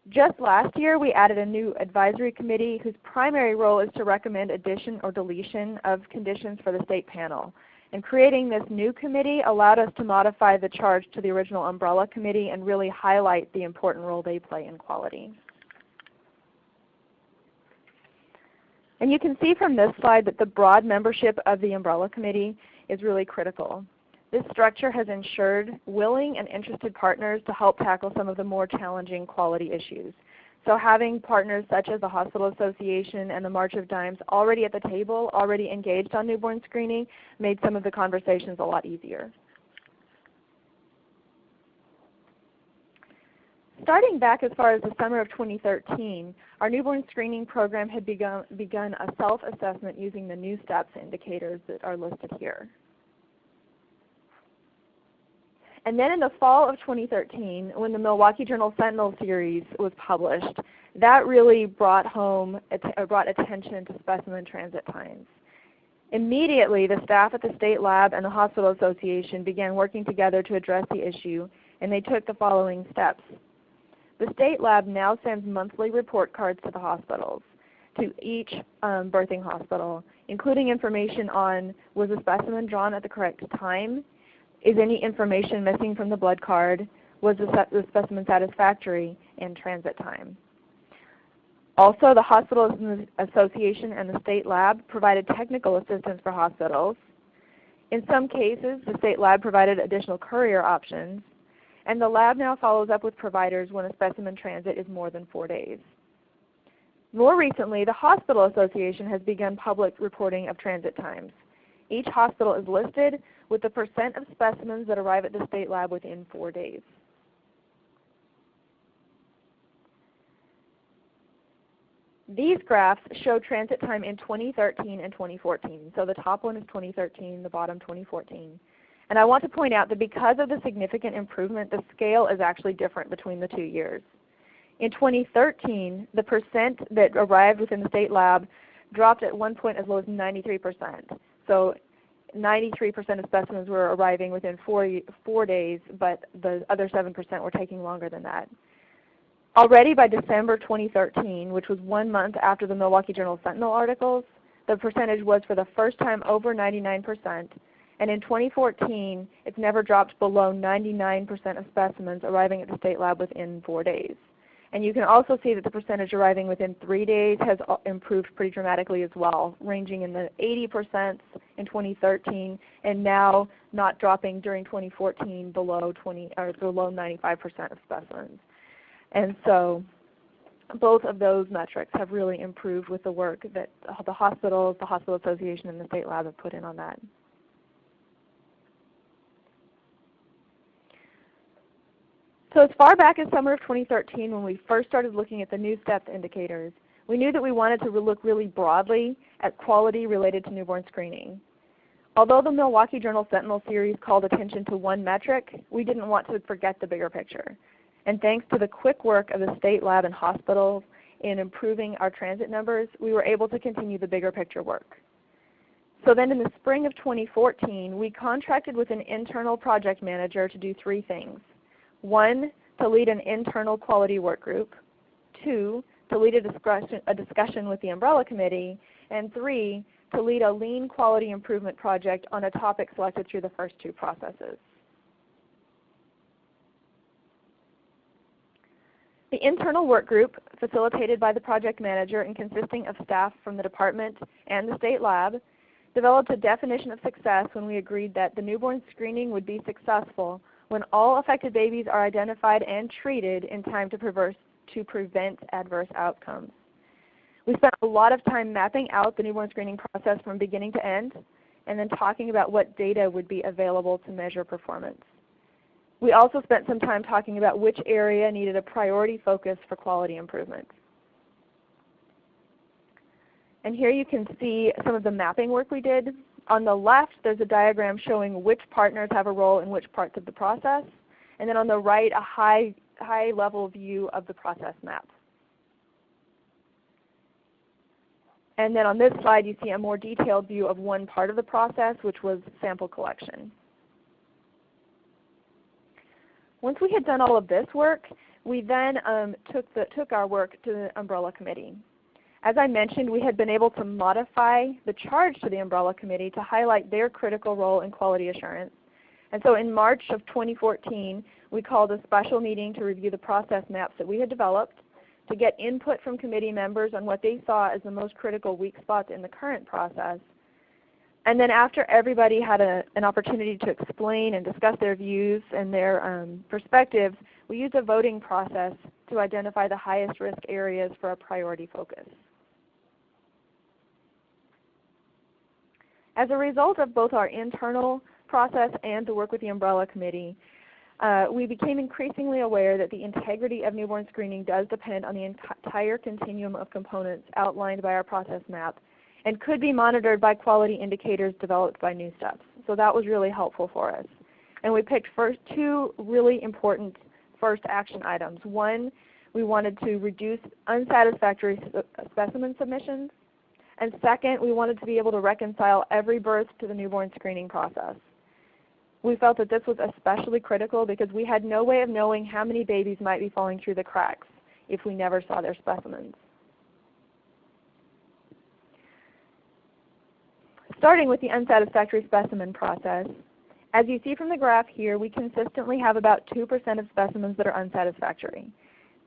Just last year, we added a new advisory committee whose primary role is to recommend addition or deletion of conditions for the state panel. And creating this new committee allowed us to modify the charge to the original umbrella committee and really highlight the important role they play in quality. And you can see from this slide that the broad membership of the umbrella committee is really critical. This structure has ensured willing and interested partners to help tackle some of the more challenging quality issues. So having partners such as the Hospital Association and the March of Dimes already at the table, already engaged on newborn screening, made some of the conversations a lot easier. Starting back as far as the summer of 2013, our newborn screening program had begun a self-assessment using the NewSTEPs indicators that are listed here. And then in the fall of 2013, when the Milwaukee Journal Sentinel series was published, that really brought attention to specimen transit times. Immediately, the staff at the state lab and the Hospital Association began working together to address the issue, and they took the following steps. The state lab now sends monthly report cards to the hospitals, to each birthing hospital, including information on, was a specimen drawn at the correct time? Is any information missing from the blood card? Was the specimen satisfactory? And transit time. Also, the Hospital Association and the state lab provided technical assistance for hospitals. In some cases, the state lab provided additional courier options. And the lab now follows up with providers when a specimen transit is more than 4 days. More recently, the Hospital Association has begun public reporting of transit times. Each hospital is listed with the percent of specimens that arrive at the state lab within 4 days. These graphs show transit time in 2013 and 2014. So the top one is 2013, the bottom 2014. And I want to point out that because of the significant improvement, the scale is actually different between the 2 years. In 2013, the percent that arrived within the state lab dropped at one point as low as 93%. So 93% of specimens were arriving within 4 days, but the other 7% were taking longer than that. Already by December 2013, which was 1 month after the Milwaukee Journal Sentinel articles, the percentage was for the first time over 99%. And in 2014, it's never dropped below 99% of specimens arriving at the state lab within 4 days. And you can also see that the percentage arriving within 3 days has improved pretty dramatically as well, ranging in the 80% in 2013, and now not dropping during 2014 below 95% of specimens. And so both of those metrics have really improved with the work that the hospitals, the Hospital Association, and the state lab have put in on that. So as far back as summer of 2013, when we first started looking at the NewSTEPs indicators, we knew that we wanted to look really broadly at quality related to newborn screening. Although the Milwaukee Journal Sentinel series called attention to one metric, we didn't want to forget the bigger picture. And thanks to the quick work of the state lab and hospitals in improving our transit numbers, we were able to continue the bigger picture work. So then in the spring of 2014, we contracted with an internal project manager to do 3 things. 1, to lead an internal quality work group. 2, to lead a discussion with the umbrella committee. And 3, to lead a lean quality improvement project on a topic selected through the first 2 processes. The internal work group, facilitated by the project manager and consisting of staff from the department and the state lab, developed a definition of success when we agreed that the newborn screening would be successful when all affected babies are identified and treated in time to prevent adverse outcomes. We spent a lot of time mapping out the newborn screening process from beginning to end, and then talking about what data would be available to measure performance. We also spent some time talking about which area needed a priority focus for quality improvement. And here you can see some of the mapping work we did. On the left, there's a diagram showing which partners have a role in which parts of the process. And then on the right, a high-level view of the process map. And then on this slide, you see a more detailed view of one part of the process, which was sample collection. Once we had done all of this work, we then took our work to the umbrella committee. As I mentioned, we had been able to modify the charge to the umbrella committee to highlight their critical role in quality assurance. And so in March of 2014, we called a special meeting to review the process maps that we had developed, to get input from committee members on what they saw as the most critical weak spots in the current process, And then after everybody had an opportunity to explain and discuss their views and their perspectives, we used a voting process to identify the highest risk areas for a priority focus. As a result of both our internal process and the work with the Umbrella Committee, we became increasingly aware that the integrity of newborn screening does depend on the entire continuum of components outlined by our process map and could be monitored by quality indicators developed by NewSTEPs. So that was really helpful for us. And we picked two really important first action items. One, we wanted to reduce unsatisfactory specimen submissions. And second, we wanted to be able to reconcile every birth to the newborn screening process. We felt that this was especially critical because we had no way of knowing how many babies might be falling through the cracks if we never saw their specimens. Starting with the unsatisfactory specimen process, as you see from the graph here, we consistently have about 2% of specimens that are unsatisfactory.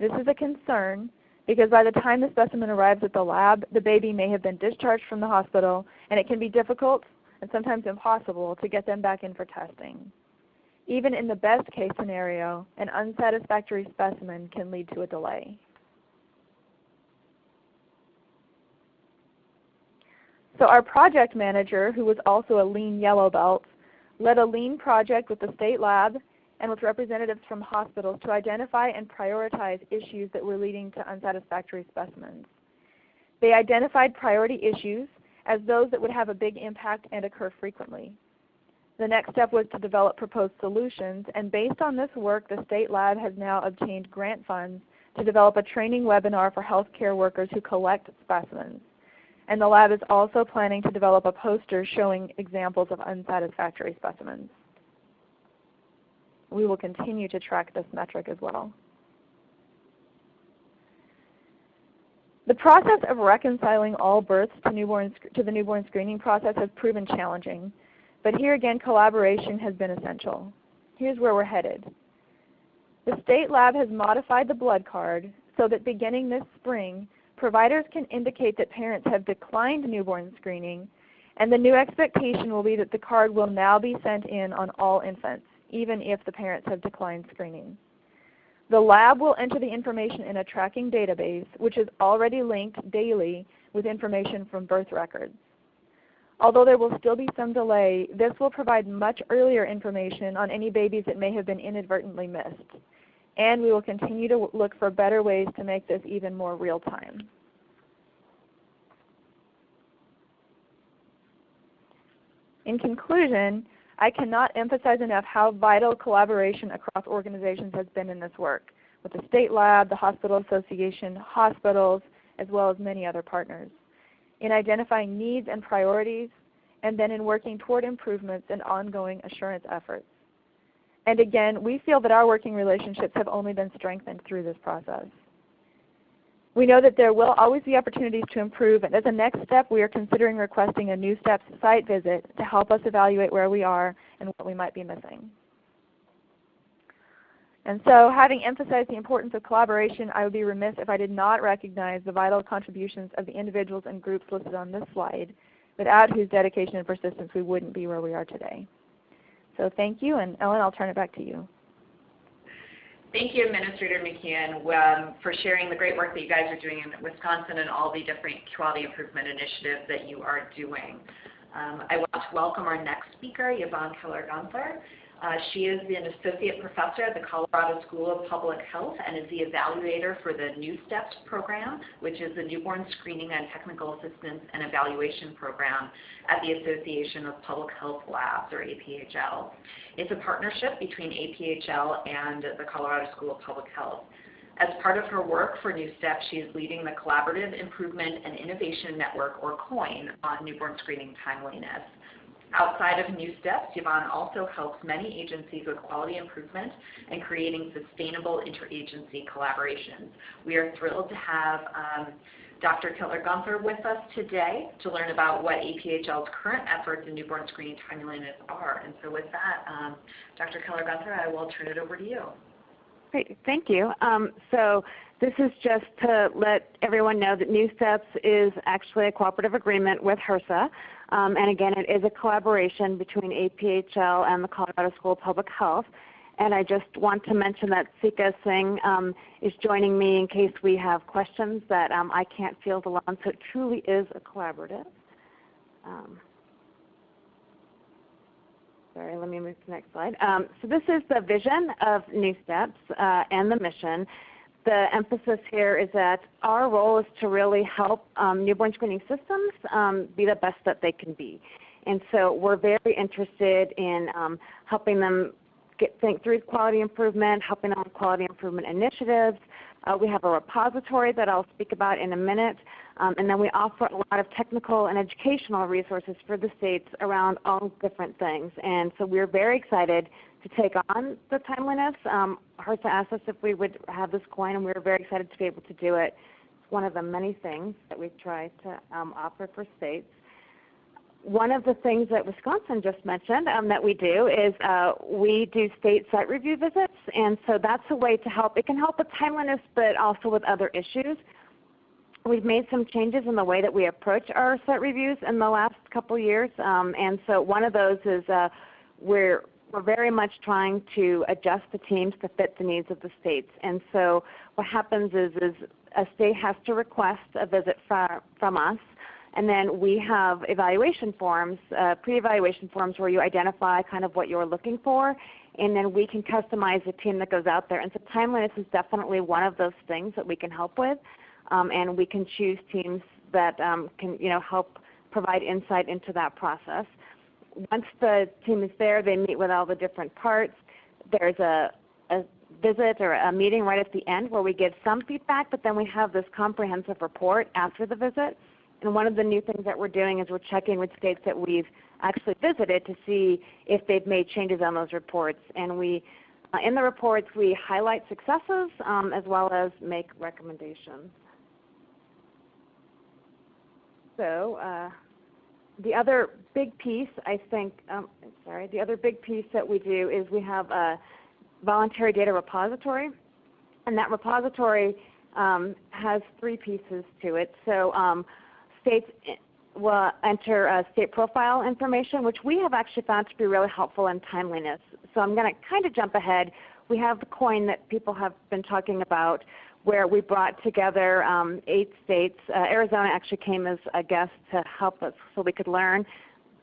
This is a concern because by the time the specimen arrives at the lab, the baby may have been discharged from the hospital, and it can be difficult and sometimes impossible to get them back in for testing. Even in the best case scenario, an unsatisfactory specimen can lead to a delay. So our project manager, who was also a lean yellow belt, led a lean project with the state lab and with representatives from hospitals to identify and prioritize issues that were leading to unsatisfactory specimens. They identified priority issues as those that would have a big impact and occur frequently. The next step was to develop proposed solutions, and based on this work, the state lab has now obtained grant funds to develop a training webinar for healthcare workers who collect specimens. And the lab is also planning to develop a poster showing examples of unsatisfactory specimens. We will continue to track this metric as well. The process of reconciling all births to the newborn screening process has proven challenging, but here again collaboration has been essential. Here's where we're headed. The state lab has modified the blood card so that beginning this spring, providers can indicate that parents have declined newborn screening, and the new expectation will be that the card will now be sent in on all infants, even if the parents have declined screening. The lab will enter the information in a tracking database, which is already linked daily with information from birth records. Although there will still be some delay, this will provide much earlier information on any babies that may have been inadvertently missed. And we will continue to look for better ways to make this even more real time. In conclusion, I cannot emphasize enough how vital collaboration across organizations has been in this work, with the state lab, the hospital association, hospitals, as well as many other partners, in identifying needs and priorities, and then in working toward improvements and ongoing assurance efforts. And again, we feel that our working relationships have only been strengthened through this process. We know that there will always be opportunities to improve, and as a next step, we are considering requesting a NewSTEPs site visit to help us evaluate where we are and what we might be missing. And so, having emphasized the importance of collaboration, I would be remiss if I did not recognize the vital contributions of the individuals and groups listed on this slide, without whose dedication and persistence we wouldn't be where we are today. So thank you, and Ellen, I'll turn it back to you. Thank you, Administrator McKeon, for sharing the great work that you guys are doing in Wisconsin and all the different quality improvement initiatives that you are doing. I want to welcome our next speaker, Yvonne Keller-Gunther. She is an associate professor at the Colorado School of Public Health and is the evaluator for the NewSTEPs program, which is the Newborn Screening and Technical Assistance and Evaluation Program at the Association of Public Health Labs, or APHL. It's a partnership between APHL and the Colorado School of Public Health. As part of her work for NewSTEPs, she is leading the Collaborative Improvement and Innovation Network, or COIN, on newborn screening timeliness. Outside of NewSTEPs, Yvonne also helps many agencies with quality improvement and creating sustainable interagency collaborations. We are thrilled to have Dr. Keller-Gunther with us today to learn about what APHL's current efforts in newborn screening timeliness are. And so with that, Dr. Keller-Gunther, I will turn it over to you. Great, thank you. So This is just to let everyone know that NewSTEPs is actually a cooperative agreement with HRSA. And again, it is a collaboration between APHL and the Colorado School of Public Health. And I just want to mention that Sika Singh is joining me in case we have questions that I can't field alone. So it truly is a collaborative. Sorry, let me move to the next slide. So this is the vision of NewSTEPs and the mission. The emphasis here is that our role is to really help newborn screening systems be the best that they can be. And so we're very interested in helping them think through quality improvement, helping them with quality improvement initiatives. We have a repository that I'll speak about in a minute. And then we offer a lot of technical and educational resources for the states around all different things. And so we're very excited to take on the Timeliness. HRSA asked us if we would have this coin, and we were very excited to be able to do it. It's one of the many things that we try to offer for states. One of the things that Wisconsin just mentioned that we do is we do state site review visits, and so that's a way to help. It can help with timeliness, but also with other issues. We've made some changes in the way that we approach our site reviews in the last couple years, and so one of those is we're very much trying to adjust the teams to fit the needs of the states. And so what happens is a state has to request a visit from us, and then we have evaluation forms, pre-evaluation forms where you identify kind of what you're looking for, and then we can customize the team that goes out there. And so timeliness is definitely one of those things that we can help with, and we can choose teams that can help provide insight into that process. Once the team is there, they meet with all the different parts. There's a visit or a meeting right at the end where we give some feedback, but then we have this comprehensive report after the visit. And one of the new things that we're doing is we're checking with states that we've actually visited to see if they've made changes on those reports. And we, in the reports, we highlight successes as well as make recommendations. So the other big piece, I think, the other big piece that we do is we have a voluntary data repository, and that repository has three pieces to it. So states will enter state profile information, which we have actually found to be really helpful in timeliness. So I'm going to kind of jump ahead. We have the coin that people have been talking about, where we brought together 8 states. Arizona actually came as a guest to help us so we could learn,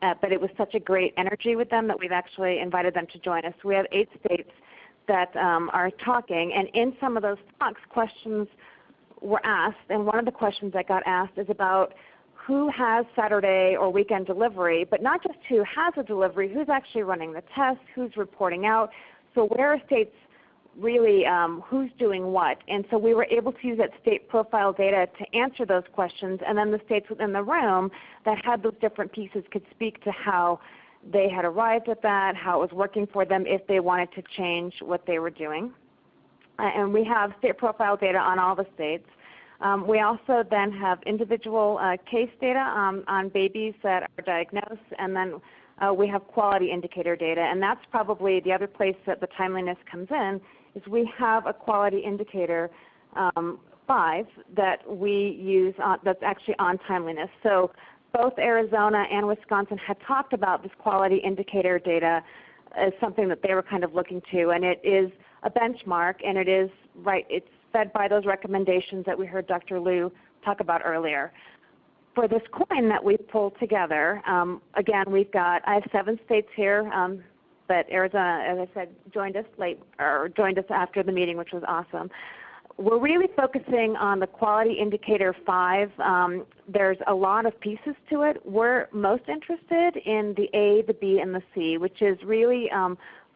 but it was such a great energy with them that we've actually invited them to join us. We have 8 states that are talking, and in some of those talks, questions were asked, and one of the questions that got asked is about who has Saturday or weekend delivery, but not just who has a delivery, who's actually running the test, who's reporting out. So where are states really who's doing what? And so we were able to use that state profile data to answer those questions, and then the states within the room that had those different pieces could speak to how they had arrived at that, how it was working for them if they wanted to change what they were doing. And we have state profile data on all the states. We also then have individual case data on babies that are diagnosed, and then we have quality indicator data. And that's probably the other place that the timeliness comes in, is we have a quality indicator 5 that we use that's actually on timeliness. So both Arizona and Wisconsin had talked about this quality indicator data as something that they were kind of looking to, and it is a benchmark, and it is it's fed by those recommendations that we heard Dr. Liu talk about earlier. For this coin that we pulled together, again, I have 7 states here, but Arizona, as I said, joined us after the meeting, which was awesome. We're really focusing on the quality indicator 5. There's a lot of pieces to it. We're most interested in the A, the B, and the C, which is really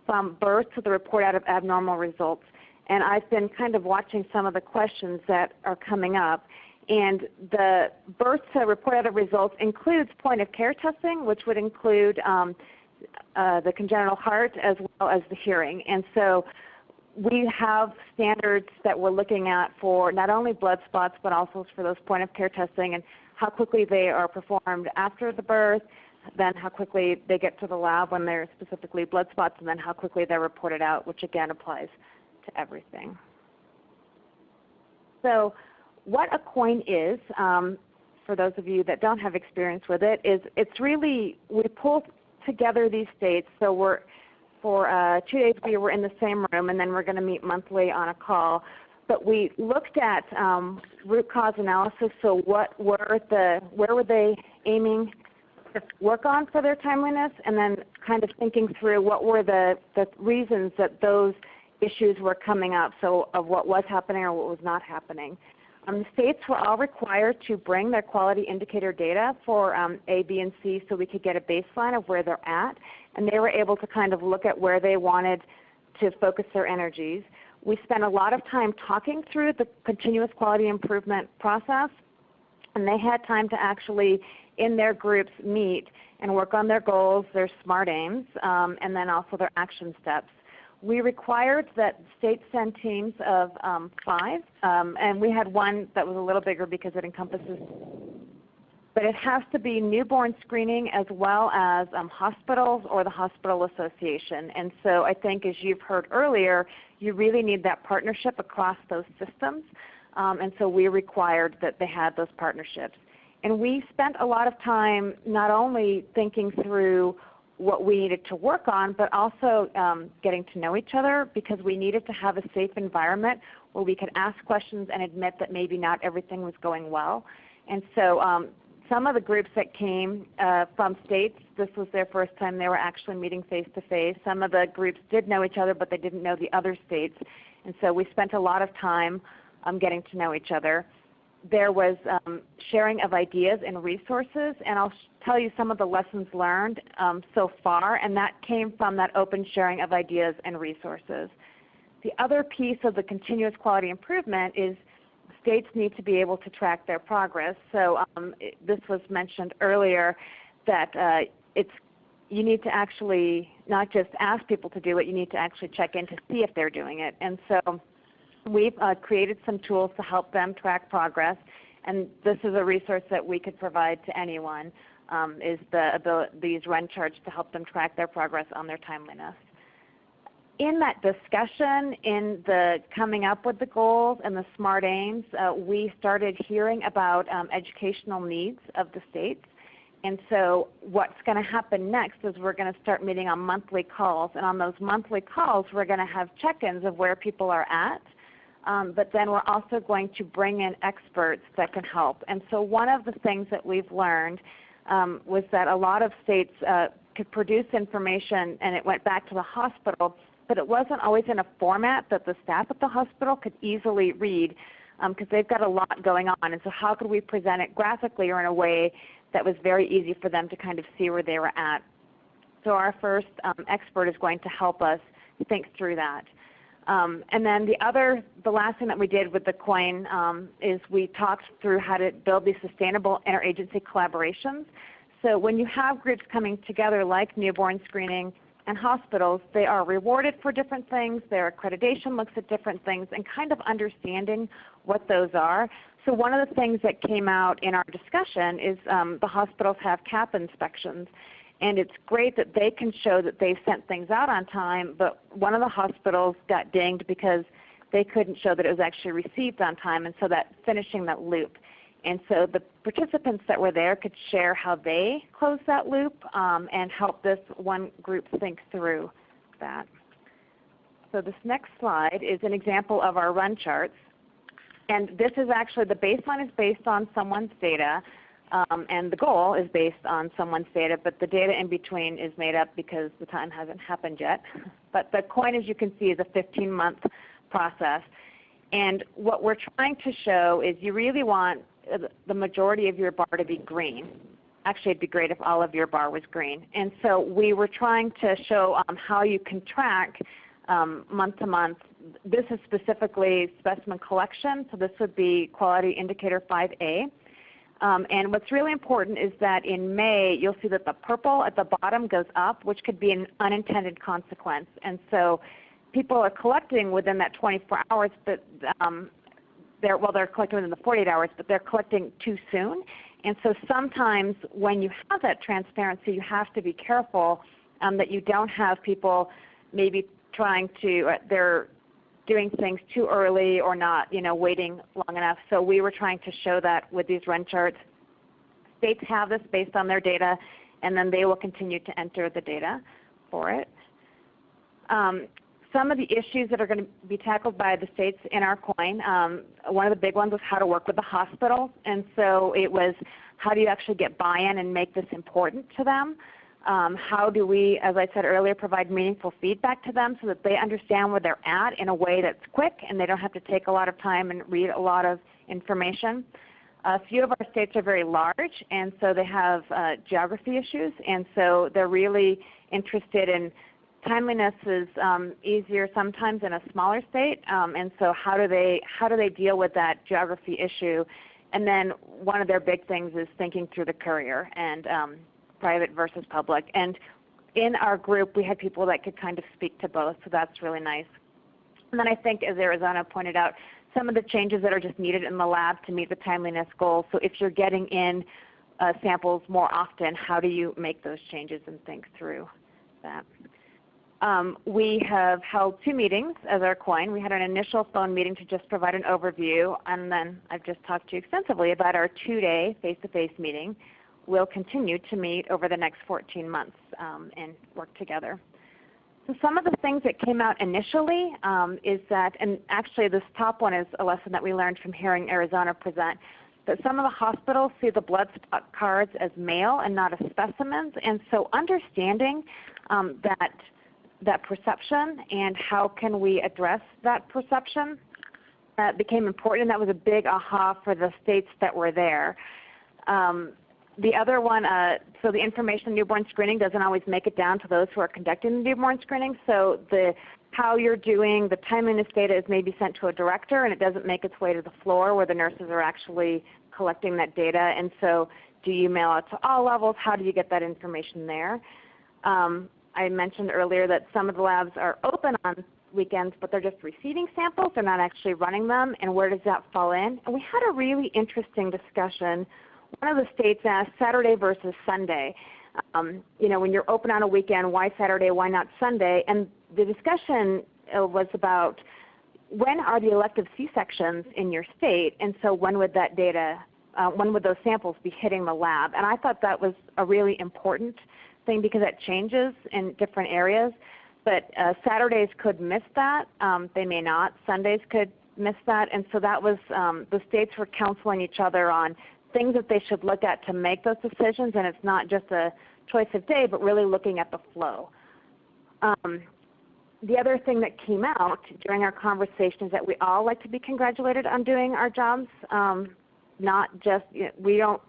from birth to the report out of abnormal results. And I've been kind of watching some of the questions that are coming up. And the birth to report out of results includes point of care testing, which would include the congenital heart as well as the hearing. And so we have standards that we're looking at for not only blood spots, but also for those point of care testing and how quickly they are performed after the birth, then how quickly they get to the lab when they're specifically blood spots, and then how quickly they're reported out, which again applies to everything. So what a coin is, for those of you that don't have experience with it, is it's really, we pull together these states. So for 2 days we were in the same room, and then we're going to meet monthly on a call. But we looked at root cause analysis. So where were they aiming to work on for their timeliness, and then kind of thinking through what were the reasons that those issues were coming up, so of what was happening or what was not happening. The states were all required to bring their quality indicator data for A, B, and C so we could get a baseline of where they're at, and they were able to kind of look at where they wanted to focus their energies. We spent a lot of time talking through the continuous quality improvement process, and they had time to actually, in their groups, meet and work on their goals, their SMART aims, and then also their action steps. We required that states send teams of 5, and we had one that was a little bigger because it encompasses, but it has to be newborn screening as well as hospitals or the hospital association. And so I think, as you've heard earlier, you really need that partnership across those systems, and so we required that they had those partnerships. And we spent a lot of time not only thinking through what we needed to work on, but also getting to know each other, because we needed to have a safe environment where we could ask questions and admit that maybe not everything was going well. And so some of the groups that came from states, this was their first time they were actually meeting face-to-face. Some of the groups did know each other, but they didn't know the other states. And so we spent a lot of time getting to know each other. There was sharing of ideas and resources, and I'll tell you some of the lessons learned so far, and that came from that open sharing of ideas and resources. The other piece of the continuous quality improvement is states need to be able to track their progress. So this was mentioned earlier that you need to actually not just ask people to do it, you need to actually check in to see if they're doing it. And so we've created some tools to help them track progress, and this is a resource that we could provide to anyone, is these run charts to help them track their progress on their timeliness. In that discussion, in the coming up with the goals and the SMART aims, we started hearing about educational needs of the states. And so what's going to happen next is we're going to start meeting on monthly calls, and on those monthly calls we're going to have check-ins of where people are at. But then we're also going to bring in experts that can help. And so one of the things that we've learned was that a lot of states could produce information and it went back to the hospital, but it wasn't always in a format that the staff at the hospital could easily read, because they've got a lot going on. And so how could we present it graphically or in a way that was very easy for them to kind of see where they were at? So our first expert is going to help us think through that. And then the last thing that we did with the coin is we talked through how to build these sustainable interagency collaborations. So when you have groups coming together like newborn screening and hospitals, they are rewarded for different things. Their accreditation looks at different things, and kind of understanding what those are. So one of the things that came out in our discussion is the hospitals have CAP inspections. And it's great that they can show that they sent things out on time, but one of the hospitals got dinged because they couldn't show that it was actually received on time, and so that finishing that loop. And so the participants that were there could share how they closed that loop and help this one group think through that. So this next slide is an example of our run charts. And this is actually, the baseline is based on someone's data. And the goal is based on someone's data, but the data in between is made up because the time hasn't happened yet. But the coin, as you can see, is a 15-month process. And what we're trying to show is you really want the majority of your bar to be green. Actually, it'd be great if all of your bar was green. And so we were trying to show how you can track month to month. This is specifically specimen collection, so this would be quality indicator 5A. And what's really important is that in May, you'll see that the purple at the bottom goes up, which could be an unintended consequence. And so people are collecting within that 24 hours, but they're collecting within the 48 hours, but they're collecting too soon. And so sometimes when you have that transparency, you have to be careful that you don't have people maybe trying to, they're doing things too early or not, waiting long enough. So we were trying to show that with these run charts. States have this based on their data, and then they will continue to enter the data for it. Some of the issues that are going to be tackled by the states in our coin, one of the big ones was how to work with the hospitals. And so it was, how do you actually get buy-in and make this important to them? How do we, as I said earlier, provide meaningful feedback to them so that they understand where they're at in a way that's quick and they don't have to take a lot of time and read a lot of information. A few of our states are very large, and so they have geography issues, and so they're really interested in timeliness is easier sometimes in a smaller state, and so how do they deal with that geography issue? And then one of their big things is thinking through the courier and private versus public. And in our group, we had people that could kind of speak to both, so that's really nice. And then I think, as Arizona pointed out, some of the changes that are just needed in the lab to meet the timeliness goals. So if you're getting in samples more often, how do you make those changes and think through that? We have held 2 meetings as our coin. We had an initial phone meeting to just provide an overview, and then I've just talked to you extensively about our 2-day face-to-face meeting. We'll continue to meet over the next 14 months and work together. So some of the things that came out initially is that, and actually this top one is a lesson that we learned from hearing Arizona present, that some of the hospitals see the blood spot cards as mail and not as specimens, and so understanding that perception and how can we address that perception became important, and that was a big aha for the states that were there. The other one, so the information in newborn screening doesn't always make it down to those who are conducting the newborn screening. So how you're doing the timeliness data is maybe sent to a director, and it doesn't make its way to the floor where the nurses are actually collecting that data. And so do you mail it to all levels? How do you get that information there? I mentioned earlier that some of the labs are open on weekends, but they're just receiving samples. They're not actually running them, and where does that fall in? And we had a really interesting discussion. One of the states asked Saturday versus Sunday. When you're open on a weekend, why Saturday, why not Sunday? And the discussion was about when are the elective C-sections in your state, and so when would that data, when would those samples be hitting the lab? And I thought that was a really important thing because that changes in different areas. But Saturdays could miss that. They may not. Sundays could miss that. And so that was, the states were counseling each other on things that they should look at to make those decisions, and it's not just a choice of day, but really looking at the flow. The other thing that came out during our conversation is that we all like to be congratulated on doing our jobs, not just, we don't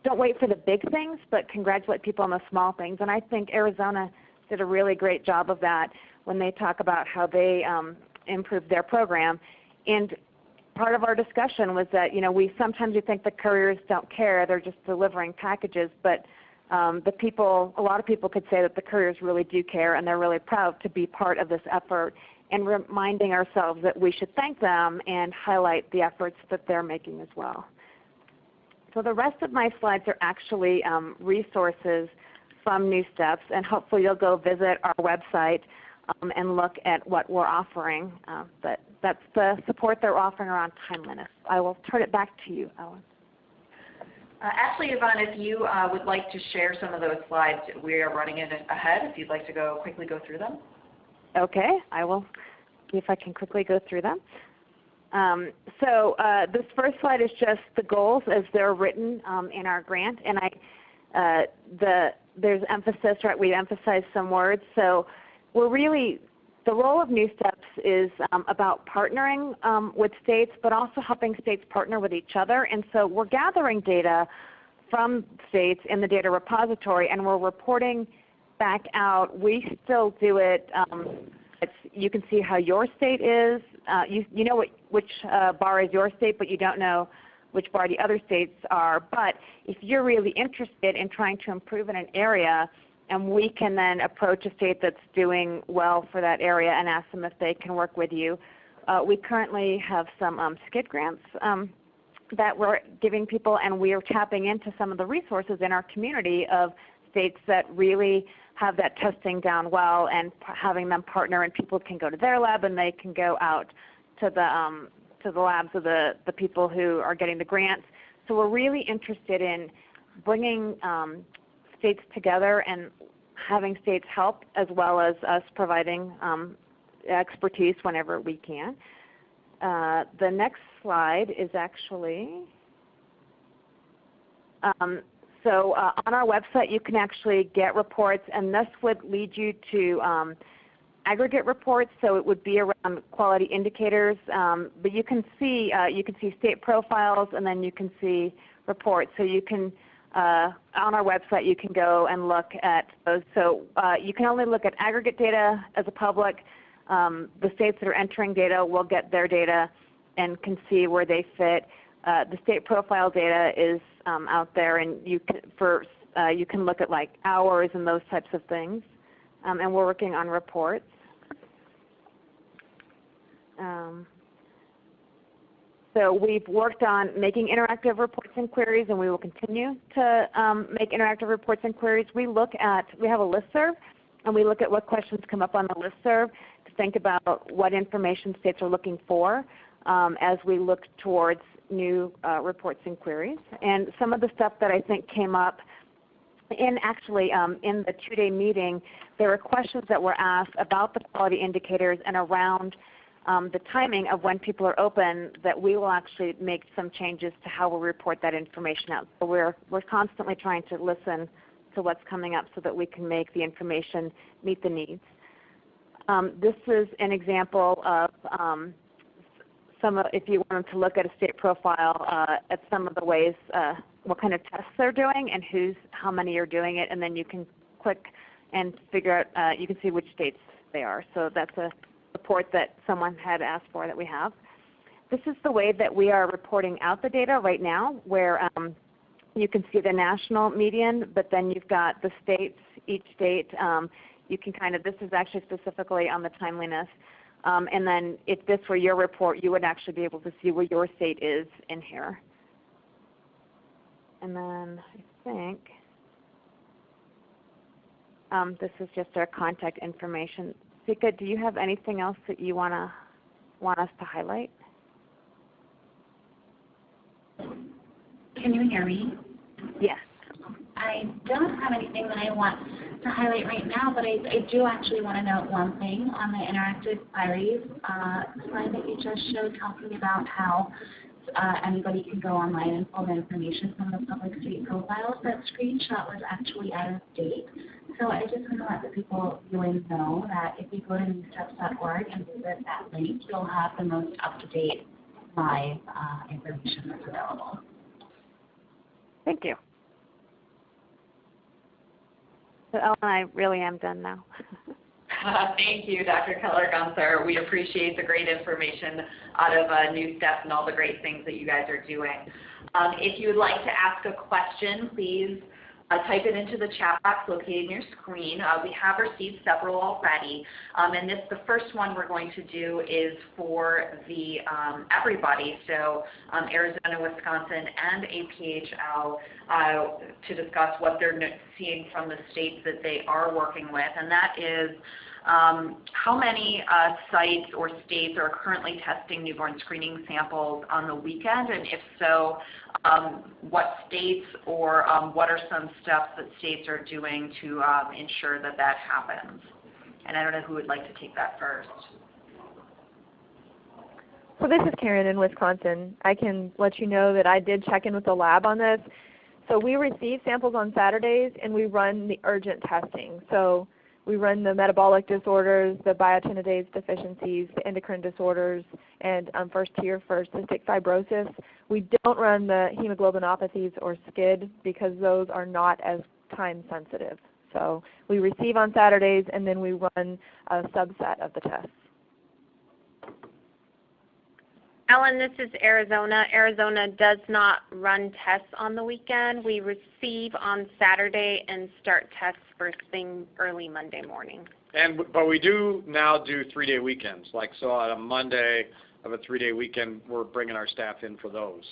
wait for the big things, but congratulate people on the small things. And I think Arizona did a really great job of that when they talk about how they improved their program. And part of our discussion was that sometimes we think the couriers don't care; they're just delivering packages. But a lot of people could say that the couriers really do care, and they're really proud to be part of this effort. And reminding ourselves that we should thank them and highlight the efforts that they're making as well. So the rest of my slides are actually resources from NewSTEPs, and hopefully you'll go visit our website and look at what we're offering. But that's the support that we're offering around timeliness. I will turn it back to you, Ellen. Actually, Yvonne, if you would like to share some of those slides, we are running it ahead. If you'd like to quickly go through them. Okay, I will see if I can quickly go through them. This first slide is just the goals as they're written in our grant, and there's emphasis, right? We emphasize some words. So the role of NewSTEPs is about partnering with states, but also helping states partner with each other. And so we're gathering data from states in the data repository, and we're reporting back out. We still do it. You can see how your state is. You know which bar is your state, but you don't know which bar the other states are. But if you're really interested in trying to improve in an area, and we can then approach a state that's doing well for that area and ask them if they can work with you. We currently have some SCID grants that we're giving people, and we are tapping into some of the resources in our community of states that really have that testing down well and having them partner, and people can go to their lab and they can go out to the labs of the people who are getting the grants. So we're really interested in bringing states together and having states help, as well as us providing expertise whenever we can. The next slide is actually, so on our website you can actually get reports, and this would lead you to aggregate reports, so it would be around quality indicators, but you can see state profiles, and then you can see reports. So you can, on our website you can go and look at those. So you can only look at aggregate data as a public. The states that are entering data will get their data and can see where they fit. The state profile data is out there, and you can look at like hours and those types of things. And we're working on reports. So we've worked on making interactive reports and queries, and we will continue to make interactive reports and queries. We have a listserv, and we look at what questions come up on the listserv to think about what information states are looking for as we look towards new reports and queries. And some of the stuff that I think came up in the 2-day meeting, there were questions that were asked about the quality indicators and around the timing of when people are open, that we will actually make some changes to how we report that information out. So we're constantly trying to listen to what's coming up so that we can make the information meet the needs. This is an example of if you wanted to look at a state profile, at some of the ways, what kind of tests they're doing and how many are doing it, and then you can click and figure out, you can see which states they are. So that's a report that someone had asked for that we have. This is the way that we are reporting out the data right now, where you can see the national median, but then you've got the states, each state. You can this is actually specifically on the timeliness. And then if this were your report, you would actually be able to see where your state is in here. And then I think this is just our contact information. Sika, do you have anything else that you want us to highlight? Can you hear me? Yes. I don't have anything that I want to highlight right now, but I do actually want to note one thing on the interactive queries slide that you just showed, talking about how anybody can go online and pull the information from the public state profiles. That screenshot was actually out of date. So I just want to let the people viewing know that if you go to newsteps.org and visit that link, you'll have the most up-to-date live information that's available. Thank you. So Ellen, I really am done now. Thank you, Dr. Keller-Gunther. We appreciate the great information out of NewSTEPs and all the great things that you guys are doing. If you would like to ask a question, please type it into the chat box located in your screen. We have received several already, and the first one we're going to do is for the everybody, so Arizona, Wisconsin, and APHL, to discuss what they're seeing from the states that they are working with, and that is how many sites or states are currently testing newborn screening samples on the weekend, and if so, what states or what are some steps that states are doing to ensure that that happens? And I don't know who would like to take that first. So this is Karen in Wisconsin. I can let you know that I did check in with the lab on this. So we receive samples on Saturdays, and we run the urgent testing. So we run the metabolic disorders, the biotinidase deficiencies, the endocrine disorders, and first tier for cystic fibrosis. We don't run the hemoglobinopathies or SCID because those are not as time sensitive. So we receive on Saturdays, and then we run a subset of the tests. Ellen, this is Arizona. Arizona does not run tests on the weekend. We receive on Saturday and start tests first thing early Monday morning. But we do now do 3-day weekends. Like so on a Monday of a 3-day weekend, we're bringing our staff in for those.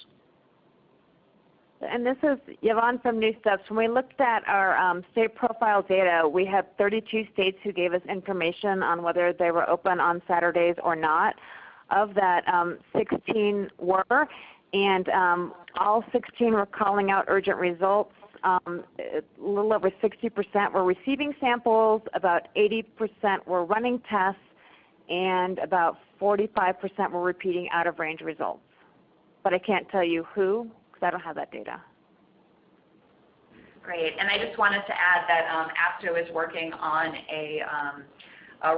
And this is Yvonne from NewSTEPs. When we looked at our state profile data, we had 32 states who gave us information on whether they were open on Saturdays or not. Of that, 16 were, and all 16 were calling out urgent results. A little over 60% were receiving samples, about 80% were running tests, and about 45% were repeating out-of-range results. But I can't tell you who, because I don't have that data. Great. And I just wanted to add that ASTHO is working on a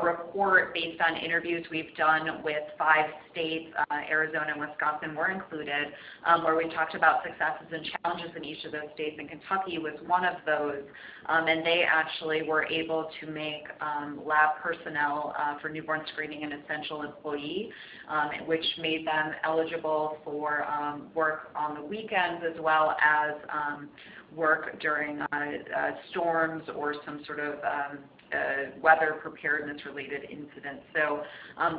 report based on interviews we've done with 5 states, Arizona and Wisconsin were included, where we talked about successes and challenges in each of those states, and Kentucky was one of those. And they actually were able to make lab personnel for newborn screening an essential employee, which made them eligible for work on the weekends as well as work during storms or some sort of weather preparedness related incidents. So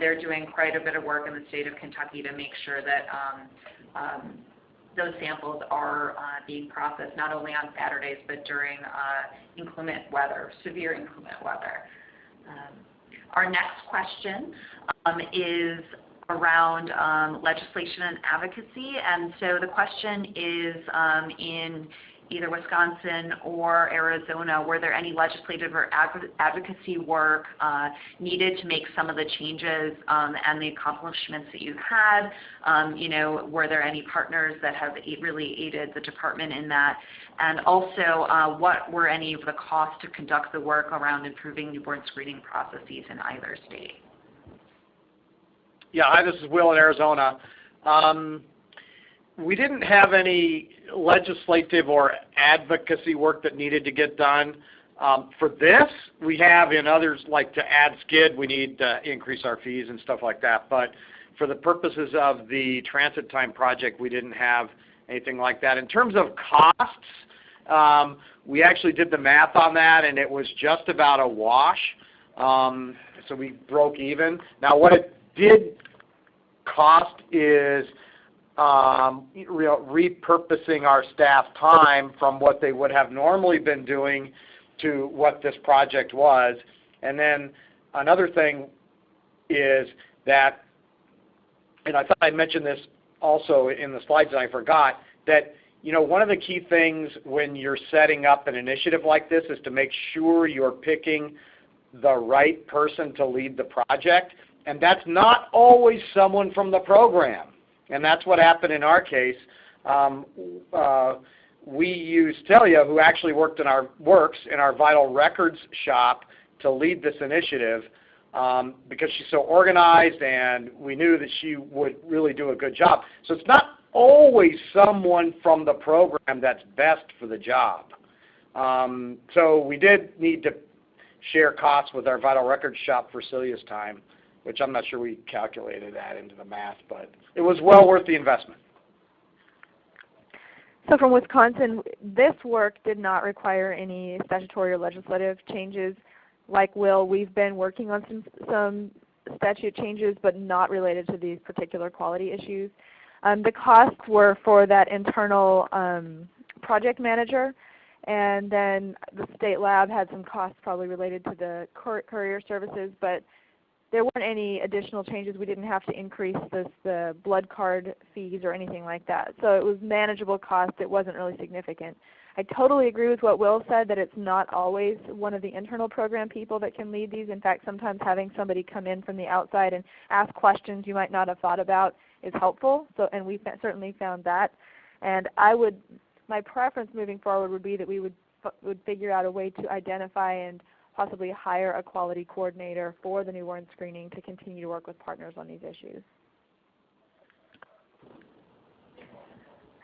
they're doing quite a bit of work in the state of Kentucky to make sure that those samples are being processed not only on Saturdays but during inclement weather, severe inclement weather. Our next question is around legislation and advocacy, and so the question is in either Wisconsin or Arizona, were there any legislative or advocacy work needed to make some of the changes and the accomplishments that you had? Were there any partners that have really aided the department in that? And also, what were any of the costs to conduct the work around improving newborn screening processes in either state? Yeah, hi, this is Will in Arizona. We didn't have any legislative or advocacy work that needed to get done. For this, we have in others, like to add skid, we need to increase our fees and stuff like that. But for the purposes of the transit time project, we didn't have anything like that. In terms of costs, we actually did the math on that, and it was just about a wash. So we broke even. Now, what it did cost is repurposing our staff time from what they would have normally been doing to what this project was. And then another thing is that, and I thought I mentioned this also in the slides and I forgot, that one of the key things when you're setting up an initiative like this is to make sure you're picking the right person to lead the project. And that's not always someone from the program. And that's what happened in our case. We used Telia, who actually works in our vital records shop, to lead this initiative because she's so organized, and we knew that she would really do a good job. So it's not always someone from the program that's best for the job. So we did need to share costs with our vital records shop for Celia's time, which I'm not sure we calculated that into the math, but it was well worth the investment. So from Wisconsin, this work did not require any statutory or legislative changes. Like Will, we've been working on some statute changes, but not related to these particular quality issues. The costs were for that internal project manager, and then the state lab had some costs probably related to the courier services, but there weren't any additional changes. We didn't have to increase the blood card fees or anything like that. So it was manageable cost. It wasn't really significant. I totally agree with what Will said, that it's not always one of the internal program people that can lead these. In fact, sometimes having somebody come in from the outside and ask questions you might not have thought about is helpful. So, and we certainly found that. And my preference moving forward would be that we would figure out a way to identify and possibly hire a quality coordinator for the newborn screening to continue to work with partners on these issues.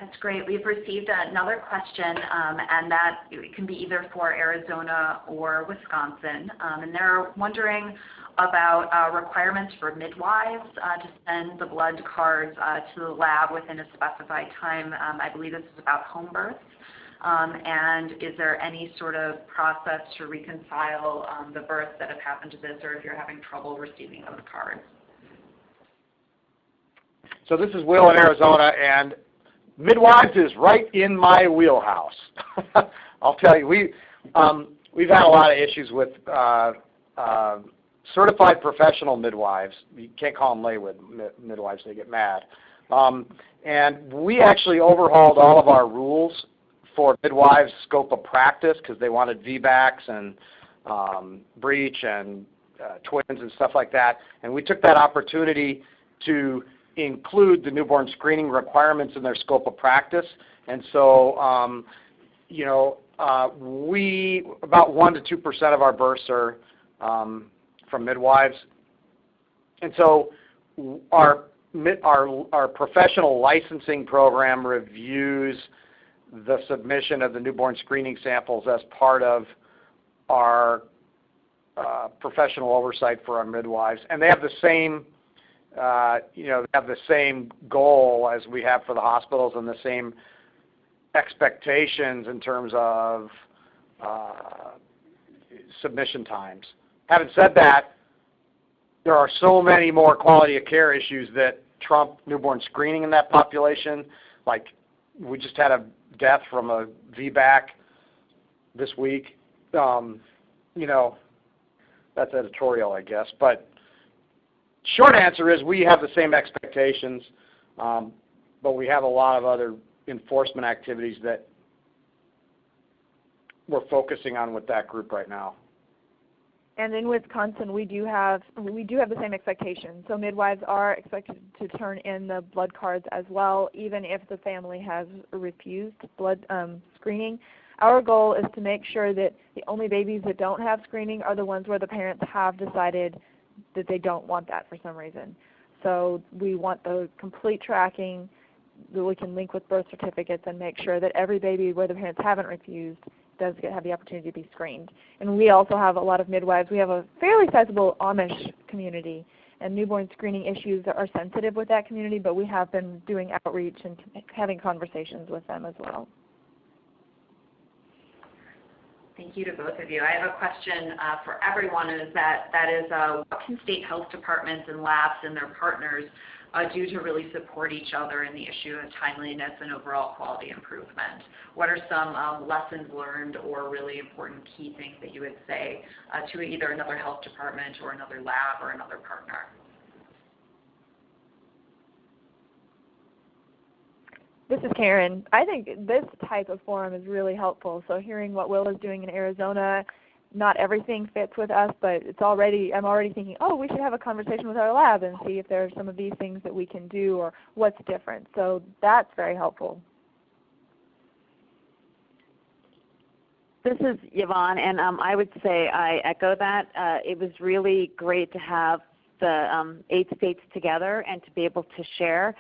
That's great. We've received another question, and that can be either for Arizona or Wisconsin. And they're wondering about requirements for midwives to send the blood cards to the lab within a specified time. I believe this is about home births. And is there any sort of process to reconcile the births that have happened to this, or if you're having trouble receiving those cards? So this is Will in Arizona, and midwives is right in my wheelhouse. I'll tell you, we've had a lot of issues with certified professional midwives. You can't call them lay midwives; they get mad. And we actually overhauled all of our rules for midwives' scope of practice because they wanted VBACs and breech and twins and stuff like that. And we took that opportunity to include the newborn screening requirements in their scope of practice. And so, you know, about 1% to 2% of our births are from midwives. And so our professional licensing program reviews the submission of the newborn screening samples as part of our professional oversight for our midwives, and they have the same, they have the same goal as we have for the hospitals and the same expectations in terms of submission times. Having said that, there are so many more quality of care issues that trump newborn screening in that population. Like, we just had a death from a VBAC this week. You know, that's editorial, I guess. But short answer is we have the same expectations, but we have a lot of other enforcement activities that we're focusing on with that group right now. And in Wisconsin, we do have the same expectations. So midwives are expected to turn in the blood cards as well, even if the family has refused blood screening. Our goal is to make sure that the only babies that don't have screening are the ones where the parents have decided that they don't want that for some reason. So we want the complete tracking that we can link with birth certificates and make sure that every baby where the parents haven't refused does have the opportunity to be screened. And we also have a lot of midwives. We have a fairly sizable Amish community, and newborn screening issues are sensitive with that community, but we have been doing outreach and having conversations with them as well. Thank you to both of you. I have a question for everyone, what can state health departments and labs and their partners do to really support each other in the issue of timeliness and overall quality improvement? What are some lessons learned or really important key things that you would say to either another health department or another lab or another partner? This is Karen. I think this type of forum is really helpful. So hearing what Will is doing in Arizona, not everything fits with us, but I'm already thinking, oh, we should have a conversation with our lab and see if there are some of these things that we can do or what's different. So that's very helpful. This is Yvonne, and I would say I echo that. It was really great to have the 8 states together and to be able to share.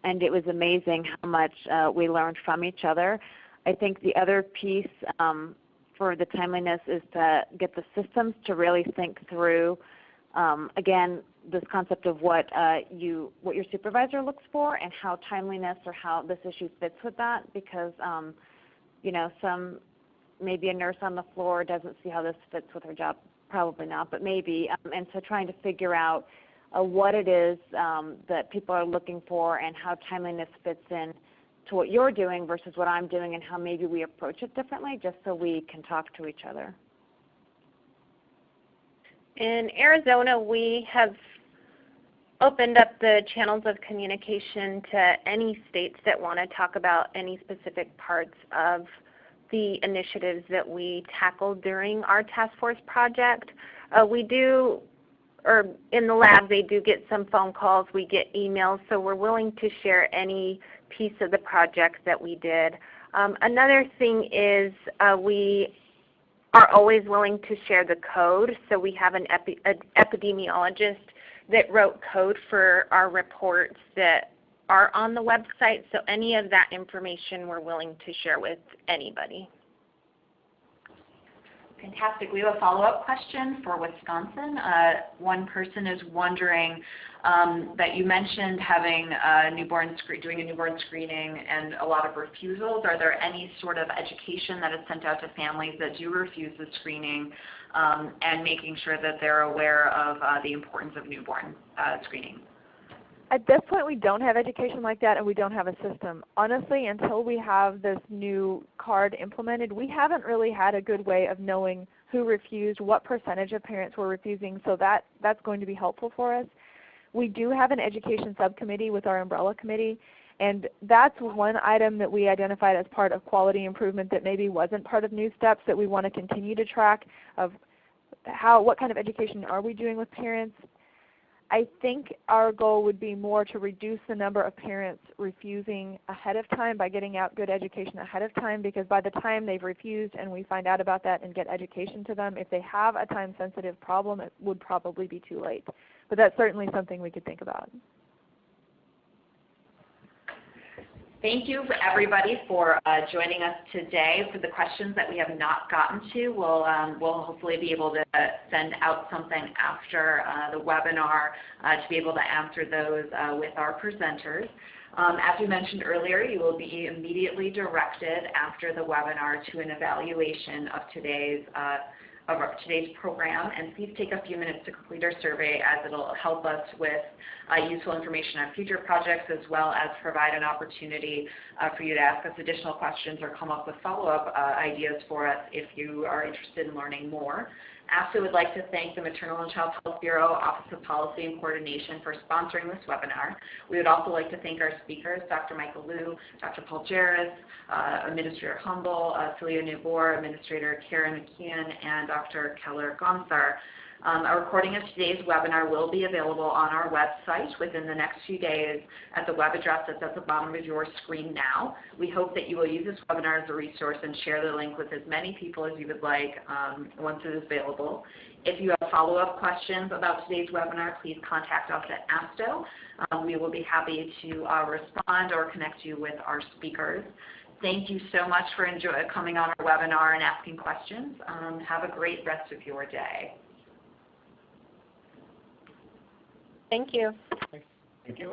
And it was amazing how much we learned from each other. I think the other piece for the timeliness is to get the systems to really think through, again, this concept of what your supervisor looks for and how timeliness or how this issue fits with that, because maybe a nurse on the floor doesn't see how this fits with her job, probably not, but maybe. And so trying to figure out what it is that people are looking for and how timeliness fits in to what you're doing versus what I'm doing, and how maybe we approach it differently, just so we can talk to each other. In Arizona, we have opened up the channels of communication to any states that want to talk about any specific parts of the initiatives that we tackled during our task force project. In the lab, they do get some phone calls, we get emails, so we're willing to share any piece of the project that we did. Another thing is we are always willing to share the code, so we have an epidemiologist that wrote code for our reports that are on the website, so any of that information we're willing to share with anybody. Fantastic. We have a follow-up question for Wisconsin. One person is wondering that you mentioned having doing a newborn screening and a lot of refusals. Are there any sort of education that is sent out to families that do refuse the screening and making sure that they're aware of the importance of newborn screening? At this point, we don't have education like that, and we don't have a system. Honestly, until we have this new card implemented, we haven't really had a good way of knowing who refused, what percentage of parents were refusing, so that's going to be helpful for us. We do have an education subcommittee with our umbrella committee, and that's one item that we identified as part of quality improvement that maybe wasn't part of NewSTEPs that we want to continue to track of what kind of education are we doing with parents. I think our goal would be more to reduce the number of parents refusing ahead of time by getting out good education ahead of time, because by the time they've refused and we find out about that and get education to them, if they have a time-sensitive problem, it would probably be too late. But that's certainly something we could think about. Thank you everybody for joining us today. For the questions that we have not gotten to, we'll hopefully be able to send out something after the webinar to be able to answer those with our presenters. As we mentioned earlier, you will be immediately directed after the webinar to an evaluation of today's program, and please take a few minutes to complete our survey, as it will help us with useful information on future projects, as well as provide an opportunity for you to ask us additional questions or come up with follow-up ideas for us if you are interested in learning more. ASTHO would like to thank the Maternal and Child Health Bureau, Office of Policy and Coordination, for sponsoring this webinar. We would also like to thank our speakers, Dr. Michael Liu, Dr. Paul Jarris, Administrator Humble, Celia Nubor, Administrator Karen McKeon, and Dr. Keller Gonthar. A recording of today's webinar will be available on our website within the next few days at the web address that's at the bottom of your screen now. We hope that you will use this webinar as a resource and share the link with as many people as you would like once it is available. If you have follow-up questions about today's webinar, please contact us at ASTHO. We will be happy to respond or connect you with our speakers. Thank you so much for coming on our webinar and asking questions. Have a great rest of your day. Thank you. Thank you.